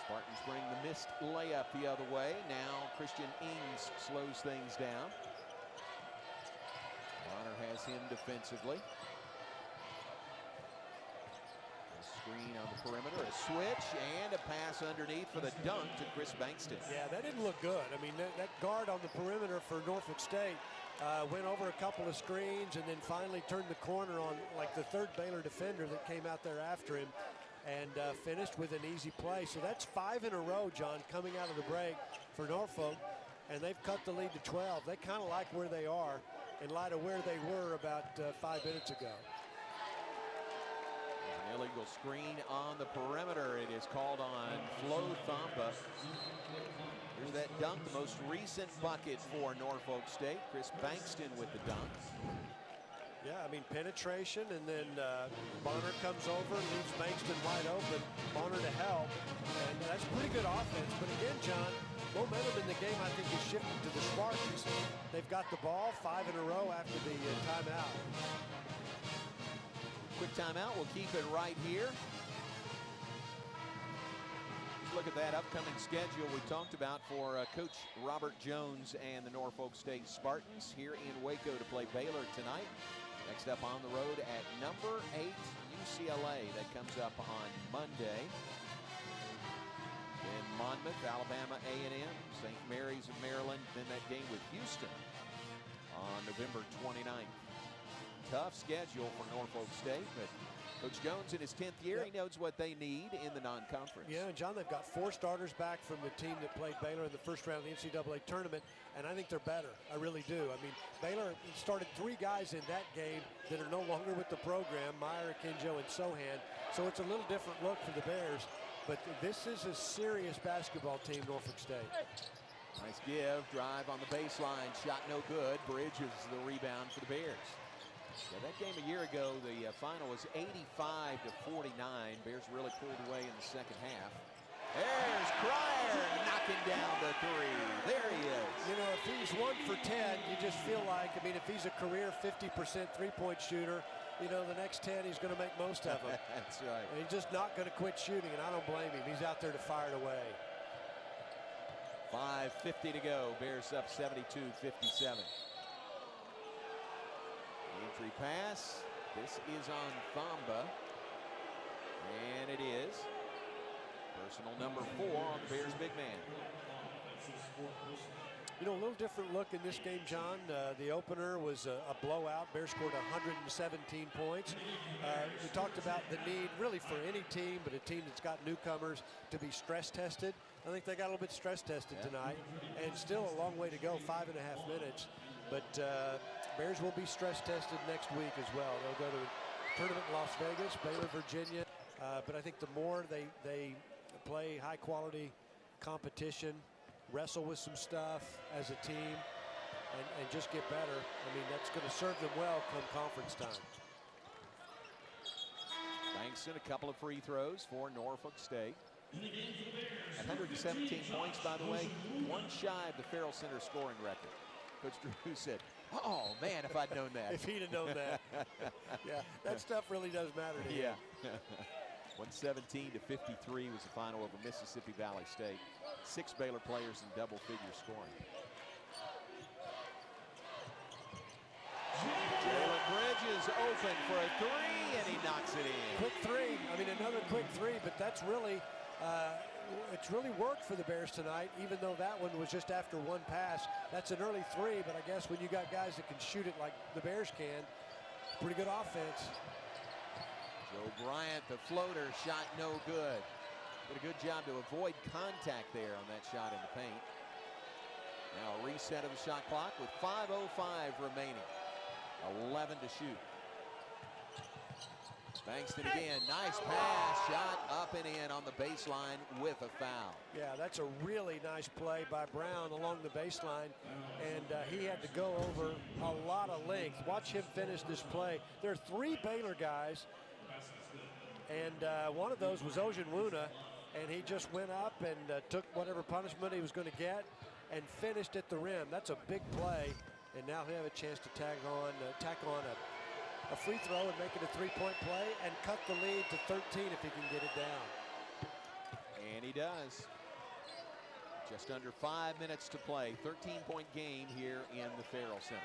Spartans bring the missed layup the other way. Now Christian Ings slows things down. Bonner has him defensively. A screen on the perimeter, a switch, and a pass underneath for the dunk to Chris Bankston. Yeah, that didn't look good. I mean, that guard on the perimeter for Norfolk State went over a couple of screens and then finally turned the corner on like the third Baylor defender that came out there after him, and finished with an easy play. So that's 5 in a row, John, coming out of the break for Norfolk, and they've cut the lead to 12. They kind of like where they are in light of where they were about 5 minutes ago. An illegal screen on the perimeter. It is called on Flo Thamba. Here's that dunk, the most recent bucket for Norfolk State. Chris Bankston with the dunk. Yeah, I mean, penetration, and then Bonner comes over and leaves Bankston wide open. Bonner to help, and that's pretty good offense. But again, John, momentum in the game, I think, is shifting to the Spartans. They've got the ball 5 in a row after the timeout. Quick timeout. We'll keep it right here. Let's look at that upcoming schedule we talked about for Coach Robert Jones and the Norfolk State Spartans here in Waco to play Baylor tonight. Next up on the road at number 8 UCLA. That comes up on Monday. Then Monmouth, Alabama A&M, St. Mary's of Maryland. Then that game with Houston on November 29th. Tough schedule for Norfolk State, but Coach Jones in his 10th year, he knows what they need in the non-conference. Yeah, and John, they've got 4 starters back from the team that played Baylor in the first round of the NCAA Tournament, and I think they're better. I really do. I mean, Baylor started 3 guys in that game that are no longer with the program, Meyer, Akinjo, and Sohan, so it's a little different look for the Bears, but this is a serious basketball team, Norfolk State. Nice give, drive on the baseline, shot no good. Bridges the rebound for the Bears. Yeah, that game a year ago, the final was 85-49. Bears really pulled away in the second half. There's Cryer knocking down the 3. There he is. You know, if he's 1 for 10, you just feel like, I mean, if he's a career 50% three-point shooter, you know, the next 10 he's going to make most of them. That's right. And he's just not going to quit shooting, and I don't blame him. He's out there to fire it away. 5:50 to go. Bears up 72-57. Entry pass. This is on Thamba. And it is. Personal number 4 on the Bears big man. You know, a little different look in this game, John. The opener was a blowout. Bears scored 117 points. We talked about the need, really, for any team, but a team that's got newcomers, to be stress tested. I think they got a little bit stress tested tonight, and still a long way to go, 5.5 minutes. But Bears will be stress tested next week as well. They'll go to a tournament in Las Vegas, Baylor, Virginia. But I think the more they play high-quality competition, wrestle with some stuff as a team, and just get better, I mean, that's going to serve them well come conference time. Langston, a couple of free throws for Norfolk State. At 117 points, by the way, 1 shy of the Farrell Center scoring record. Coach Drew said, oh, man, if I'd known that. If he'd have known that. Yeah, that stuff really does matter to him. 117-53 was the final over Mississippi Valley State. 6 Baylor players in double-figure scoring. Jalen Bridges open for a 3, and he knocks it in. Quick 3. I mean, another quick 3, but that's really, it's really worked for the Bears tonight, even though that one was just after 1 pass. That's an early 3, but I guess when you got guys that can shoot it like the Bears can, pretty good offense. Joe Bryant, the floater, shot no good. Did a good job to avoid contact there on that shot in the paint. Now a reset of the shot clock with 5:05 remaining. 11 to shoot. Bankston again, nice pass, shot up and in on the baseline with a foul. Yeah, that's a really nice play by Brown along the baseline, and he had to go over a lot of length. Watch him finish this play. There are 3 Baylor guys, and one of those was Ojenwuna, and he just went up and took whatever punishment he was going to get and finished at the rim. That's a big play, and now he'll have a chance to tack on a free throw and make it a 3-point play and cut the lead to 13 if he can get it down. And he does. Just under 5 minutes to play. 13-point game here in the Farrell Center.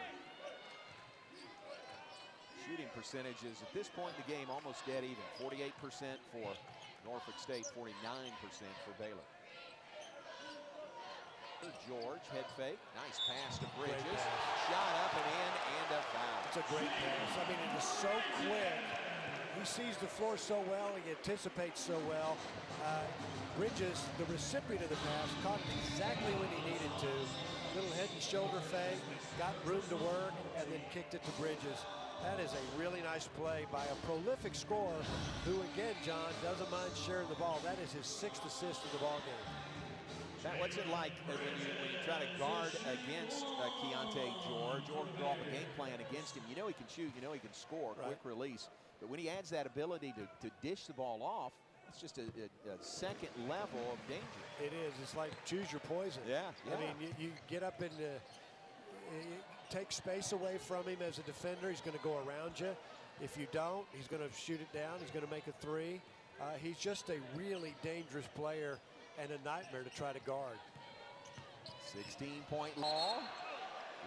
Shooting percentages at this point in the game almost dead even. 48% for Norfolk State, 49% for Baylor. George, head fake, nice pass to Bridges, shot up and in, and a foul. It's a great pass. I mean, it is so quick. He sees the floor so well, he anticipates so well. Bridges, the recipient of the pass, caught it exactly when he needed to. Little head and shoulder fake, got room to work, and then kicked it to Bridges. That is a really nice play by a prolific scorer who, again, John, doesn't mind sharing the ball. That is his 6th assist of the ball game. What's it like when you try to guard against Keyonte George or draw up a game plan against him? You know he can shoot, you know he can score, quick release. But when he adds that ability to dish the ball off, it's just a second level of danger. It is. It's like choose your poison. Yeah. I mean, you get up and take space away from him as a defender. He's going to go around you. If you don't, he's going to shoot it down. He's going to make a 3. He's just a really dangerous player and a nightmare to try to guard. 16-point ball.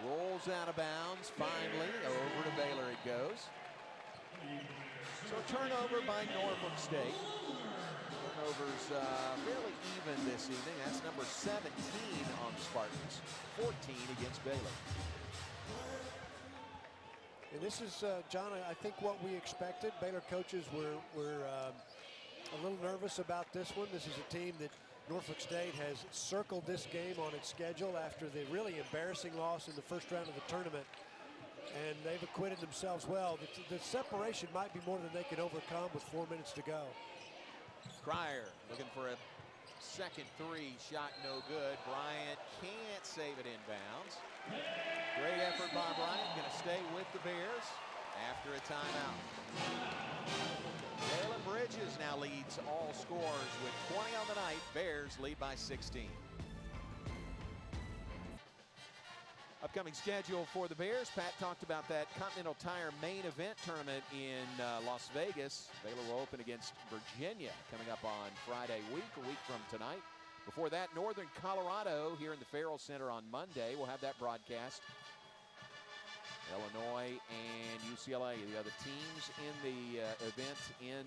Rolls out of bounds. Finally, over to Baylor it goes. So turnover by Norfolk State. Turnovers fairly even this evening. That's number 17 on the Spartans. 14 against Baylor. And this is, John, I think what we expected. Baylor coaches were a little nervous about this one. This is a team that Norfolk State has circled this game on its schedule after the really embarrassing loss in the first round of the tournament. And they've acquitted themselves well. The separation might be more than they can overcome with 4 minutes to go. Cryer looking for a second three, shot no good. Bryant can't save it inbounds. Great effort by Bryant, gonna stay with the Bears after a timeout. Jalen Bridges now leads all scores with 20 on the night. Bears lead by 16. Upcoming schedule for the Bears. Pat talked about that Continental Tire main event tournament in Las Vegas. Baylor will open against Virginia coming up on Friday week, a week from tonight. Before that, Northern Colorado here in the Farrell Center on Monday. We'll have that broadcast. Illinois and UCLA, the other teams in the event in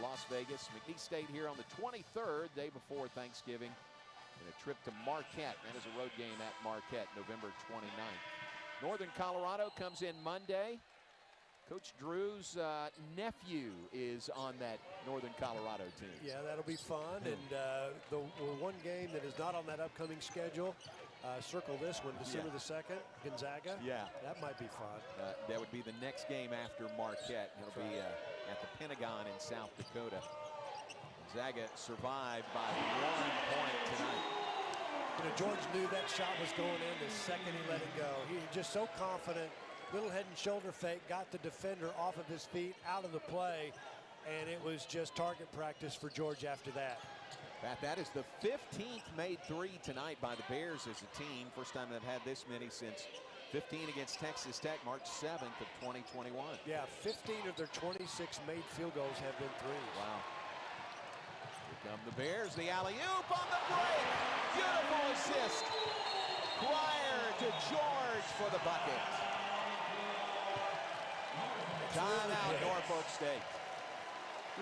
Las Vegas. McNeese State here on the 23rd, day before Thanksgiving. And a trip to Marquette. That is a road game at Marquette, November 29th. Northern Colorado comes in Monday. Coach Drew's nephew is on that Northern Colorado team. Yeah, that'll be fun. And the one game that is not on that upcoming schedule, circle this one, December the 2nd, Gonzaga. Yeah. That might be fun. That would be the next game after Marquette. It'll be at the Pentagon in South Dakota. Gonzaga survived by 1 point tonight. You know, George knew that shot was going in the second he let it go. He was just so confident. Little head and shoulder fake, got the defender off of his feet, out of the play, and it was just target practice for George after that. Pat, that is the 15th made three tonight by the Bears as a team. First time they've had this many since 15 against Texas Tech, March 7th of 2021. Yeah, 15 of their 26 made field goals have been threes. Wow. Here come the Bears, the alley-oop on the break. Beautiful assist. Cryer to George for the bucket. Timeout, Norfolk State.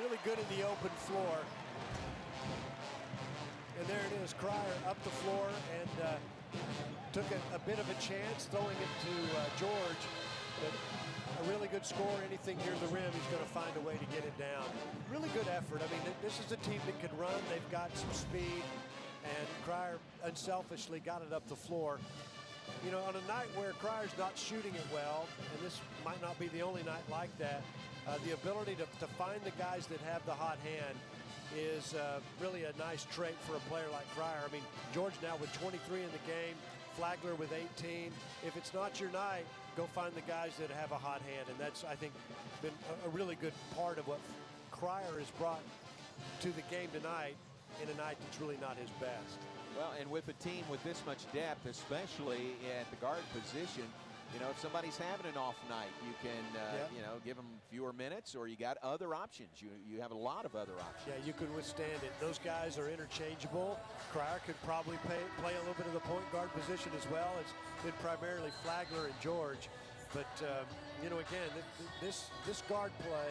Really good in the open floor. And there it is, Cryer up the floor and took a bit of a chance throwing it to George. But a really good score, anything near the rim, he's going to find a way to get it down. Really good effort. I mean, this is a team that can run. They've got some speed, and Cryer unselfishly got it up the floor. You know, on a night where Cryer's not shooting it well, and this might not be the only night like that, the ability to find the guys that have the hot hand is really a nice trait for a player like Cryer. I mean, George now with 23 in the game, Flagler with 18. If it's not your night, go find the guys that have a hot hand, and that's, I think, been a really good part of what Cryer has brought to the game tonight in a night that's really not his best. Well, and with a team with this much depth, especially at the guard position, you know, if somebody's having an off night, you can, you know, give them fewer minutes, or you got other options. You have a lot of other options. Yeah, you can withstand it. Those guys are interchangeable. Cryer could probably play a little bit of the point guard position as well. It's been primarily Flagler and George. But, you know, again, this guard play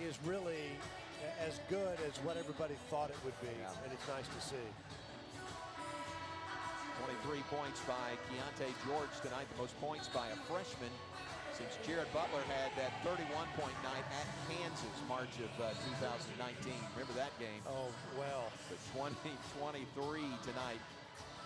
is really as good as what everybody thought it would be, and it's nice to see. 23 points by Keyonte George tonight, the most points by a freshman since Jared Butler had that 31-point night at Kansas, March of 2019. Remember that game? Oh, well. But 23 tonight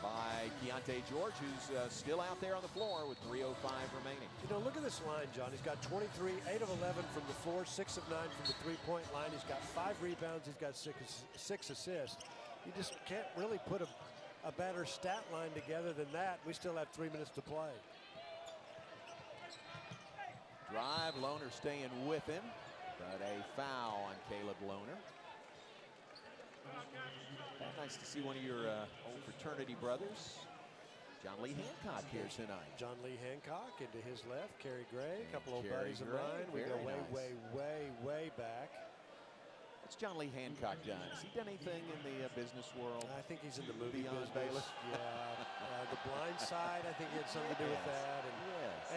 by Keyonte George, who's still out there on the floor with 3:05 remaining. You know, look at this line, John. He's got 23, 8 of 11 from the floor, 6 of 9 from the three-point line. He's got 5 rebounds. He's got six assists. You just can't really put a better stat line together than that. We still have 3 minutes to play. Drive, Lohner staying with him, but a foul on Caleb Lohner. Nice to see one of your old fraternity brothers, John Lee Hancock, here tonight. John Lee Hancock into his left, Kerry Gray, a couple old buddies of mine. We go way back. What's John Lee Hancock done? Has he done anything in the business world? I think he's in the movie beyond business. Baylor. Yeah, The Blind Side, I think he had something to do with that,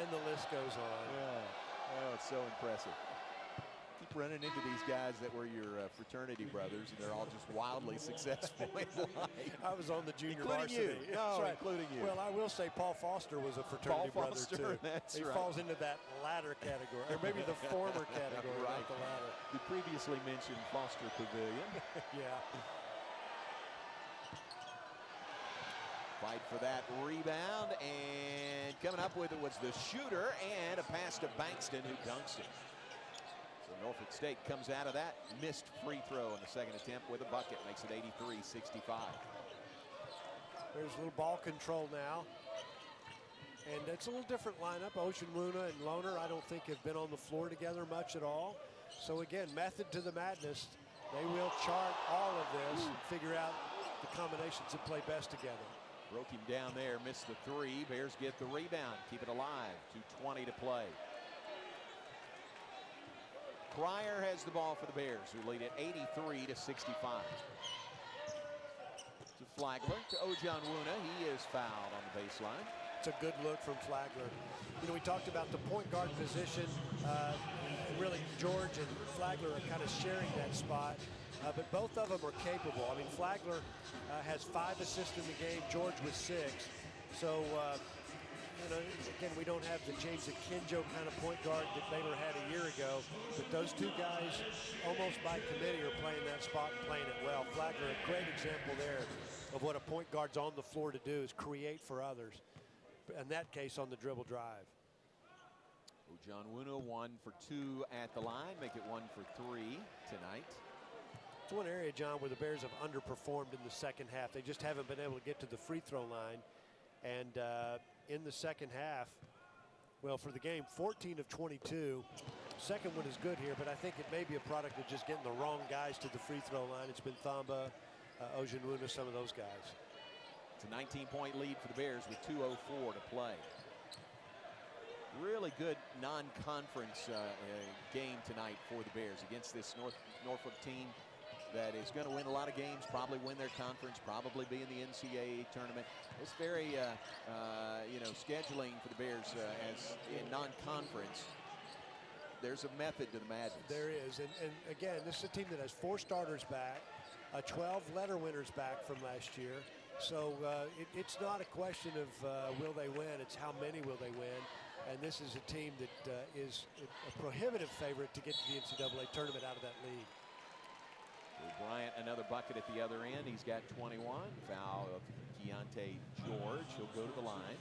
and the list goes on. Yeah. Oh, it's so impressive. He keep running into these guys that were your fraternity brothers, and they're all just wildly successful in life. I was on the junior including varsity. You. No, that's right. including you. Well, I will say Paul Foster was a fraternity Paul brother, Foster, too. That's he right. falls into that latter category, or maybe the former category, right. not the latter. The previously mentioned Foster Pavilion. Yeah. Fight for that rebound, and coming up with it was the shooter, and a pass to Bankston, who dunks it. So Norfolk State comes out of that missed free throw in the second attempt with a bucket, makes it 83-65. There's a little ball control now. And it's a little different lineup. Oceanwuna and Lohner, I don't think, have been on the floor together much at all. So again, method to the madness. They will chart all of this and figure out the combinations that play best together. Broke him down there, missed the three. Bears get the rebound, keep it alive. 2:20 to play. Pryor has the ball for the Bears, who lead at 83-65. To Flagler, to Ojanwuna. He is fouled on the baseline. It's a good look from Flagler. You know, we talked about the point guard position. And really, George and Flagler are kind of sharing that spot. But both of them are capable. I mean, Flagler has 5 assists in the game. George with 6. So, you know, again, we don't have the James Akinjo kind of point guard that Baylor had a year ago. But those two guys, almost by committee, are playing that spot and playing it well. Flagler, a great example there of what a point guard's on the floor to do, is create for others. In that case, on the dribble drive. Ojanwuna 1 for 2 at the line, make it 1 for 3 tonight. It's one area, John, where the Bears have underperformed in the second half. They just haven't been able to get to the free throw line. And in the second half, well, for the game, 14 of 22. Second one is good here, but I think it may be a product of just getting the wrong guys to the free throw line. It's been Thamba, Ojanwuna, some of those guys. It's a 19-point lead for the Bears with 2:04 to play. Really good non-conference game tonight for the Bears against this Norfolk team that is going to win a lot of games, probably win their conference, probably be in the NCAA tournament. It's very, you know, scheduling for the Bears as in non-conference. There's a method to the madness. There is, and again, this is a team that has 4 starters back, 12 letter winners back from last year. So it's not a question of will they win, it's how many will they win. And this is a team that is a prohibitive favorite to get to the NCAA tournament out of that league. Bryant, another bucket at the other end. He's got 21. Foul of Keyonte George. He'll go to the line.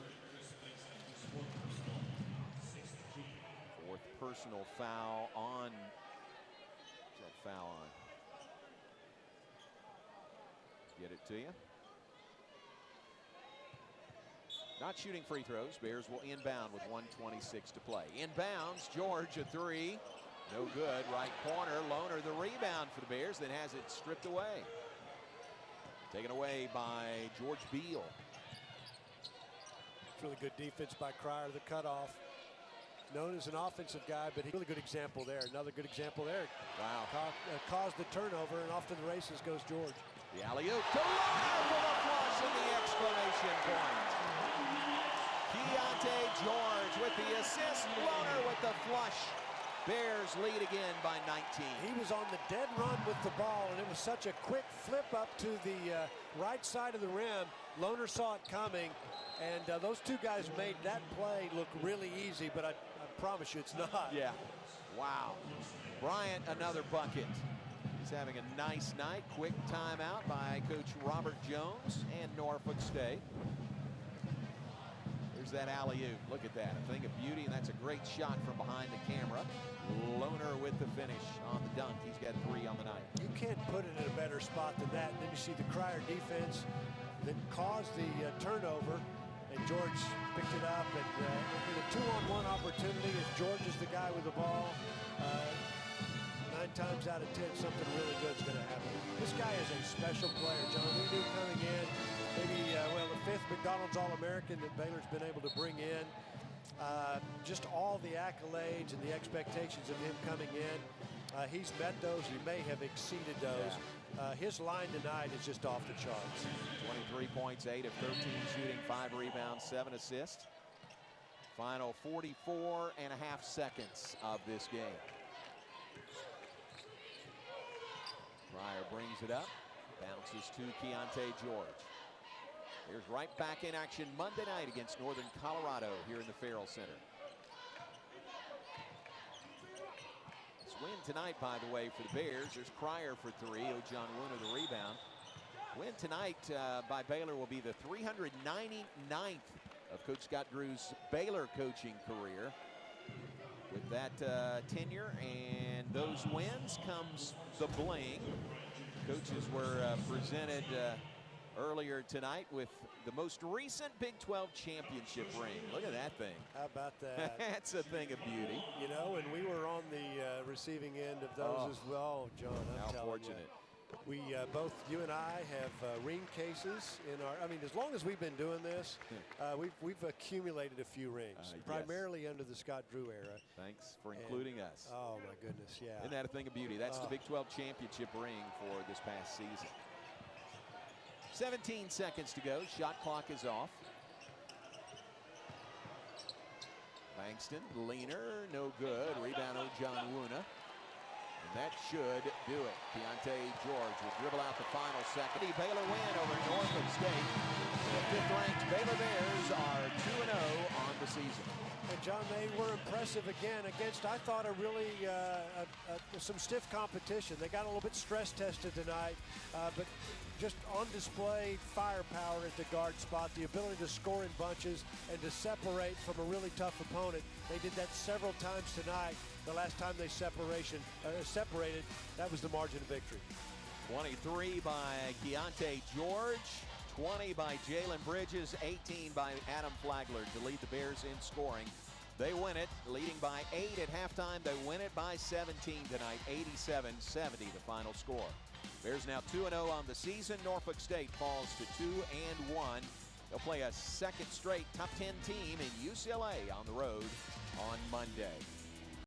4th personal foul on. What's that foul on? Get it to you. Not shooting free throws. Bears will inbound with 1:26 to play. Inbounds, George, a 3. No good. Right corner. Lohner the rebound for the Bears, then has it stripped away. Taken away by George Beal. It's really good defense by Cryer, the cutoff. Known as an offensive guy, but he's a really good example there. Another good example there. Wow. Caused the turnover, and off to the races goes George. The alley-oop to Lohner for the flush and the exclamation point. Keyonte George with the assist. Lohner with the flush. Bears lead again by 19. He was on the dead run with the ball, and it was such a quick flip up to the right side of the rim. Lohner saw it coming, and those two guys made that play look really easy, but I promise you it's not. Yeah. Wow. Bryant, another bucket. He's having a nice night. Quick timeout by Coach Robert Jones and Norfolk State. There's that alley-oop. Look at that. A thing of beauty, and that's a great shot from behind the camera. Lohner with the finish on the dunk. He's got 3 on the night. You can't put it in a better spot than that. And then you see the Cryer defense that caused the turnover, and George picked it up. And in a 2-on-1 opportunity, if George is the guy with the ball, 9 times out of 10, something really good is going to happen. This guy is a special player, John. We knew coming in, maybe, well, the 5th McDonald's All-American that Baylor's been able to bring in. Just all the accolades and the expectations of him coming in. He's met those. He may have exceeded those. Yeah. His line tonight is just off the charts. 23 points, 8 of 13 shooting, 5 rebounds, 7 assists. Final 44.5 seconds of this game. Pryor brings it up. Bounces to Keyonte George. Here's right back in action Monday night against Northern Colorado here in the Farrell Center. This win tonight, by the way, for the Bears. There's Pryor for three. John Wooner the rebound. Win tonight by Baylor will be the 399th of Coach Scott Drew's Baylor coaching career. With that tenure and those wins comes the bling. Coaches were presented earlier tonight with the most recent Big 12 championship ring. Look at that thing. How about that? That's a thing of beauty. You know, and we were on the receiving end of those as well, John. I'm how telling fortunate. You. We both, you and I, have ring cases in our. I mean, as long as we've been doing this, we've accumulated a few rings, primarily under the Scott Drew era. Thanks for including us. Oh my goodness, yeah. Isn't that a thing of beauty? That's the Big 12 championship ring for this past season. 17 seconds to go. Shot clock is off. Langston, leaner, no good. Rebound, John Wooner. And that should do it. Keyonte George will dribble out the final second. Baylor win over Norfolk State. The fifth-ranked Baylor Bears are 2-0 on the season. And John, they were impressive again against, I thought, a really some stiff competition. They got a little bit stress tested tonight, but just on display firepower at the guard spot, the ability to score in bunches and to separate from a really tough opponent. They did that several times tonight. The last time they separated, that was the margin of victory. 23 by Keyonte George, 20 by Jalen Bridges, 18 by Adam Flagler to lead the Bears in scoring. They win it, leading by 8 at halftime. They win it by 17 tonight, 87-70 the final score. Bears now 2-0 on the season. Norfolk State falls to 2-1. They'll play a second straight top 10 team in UCLA on the road on Monday.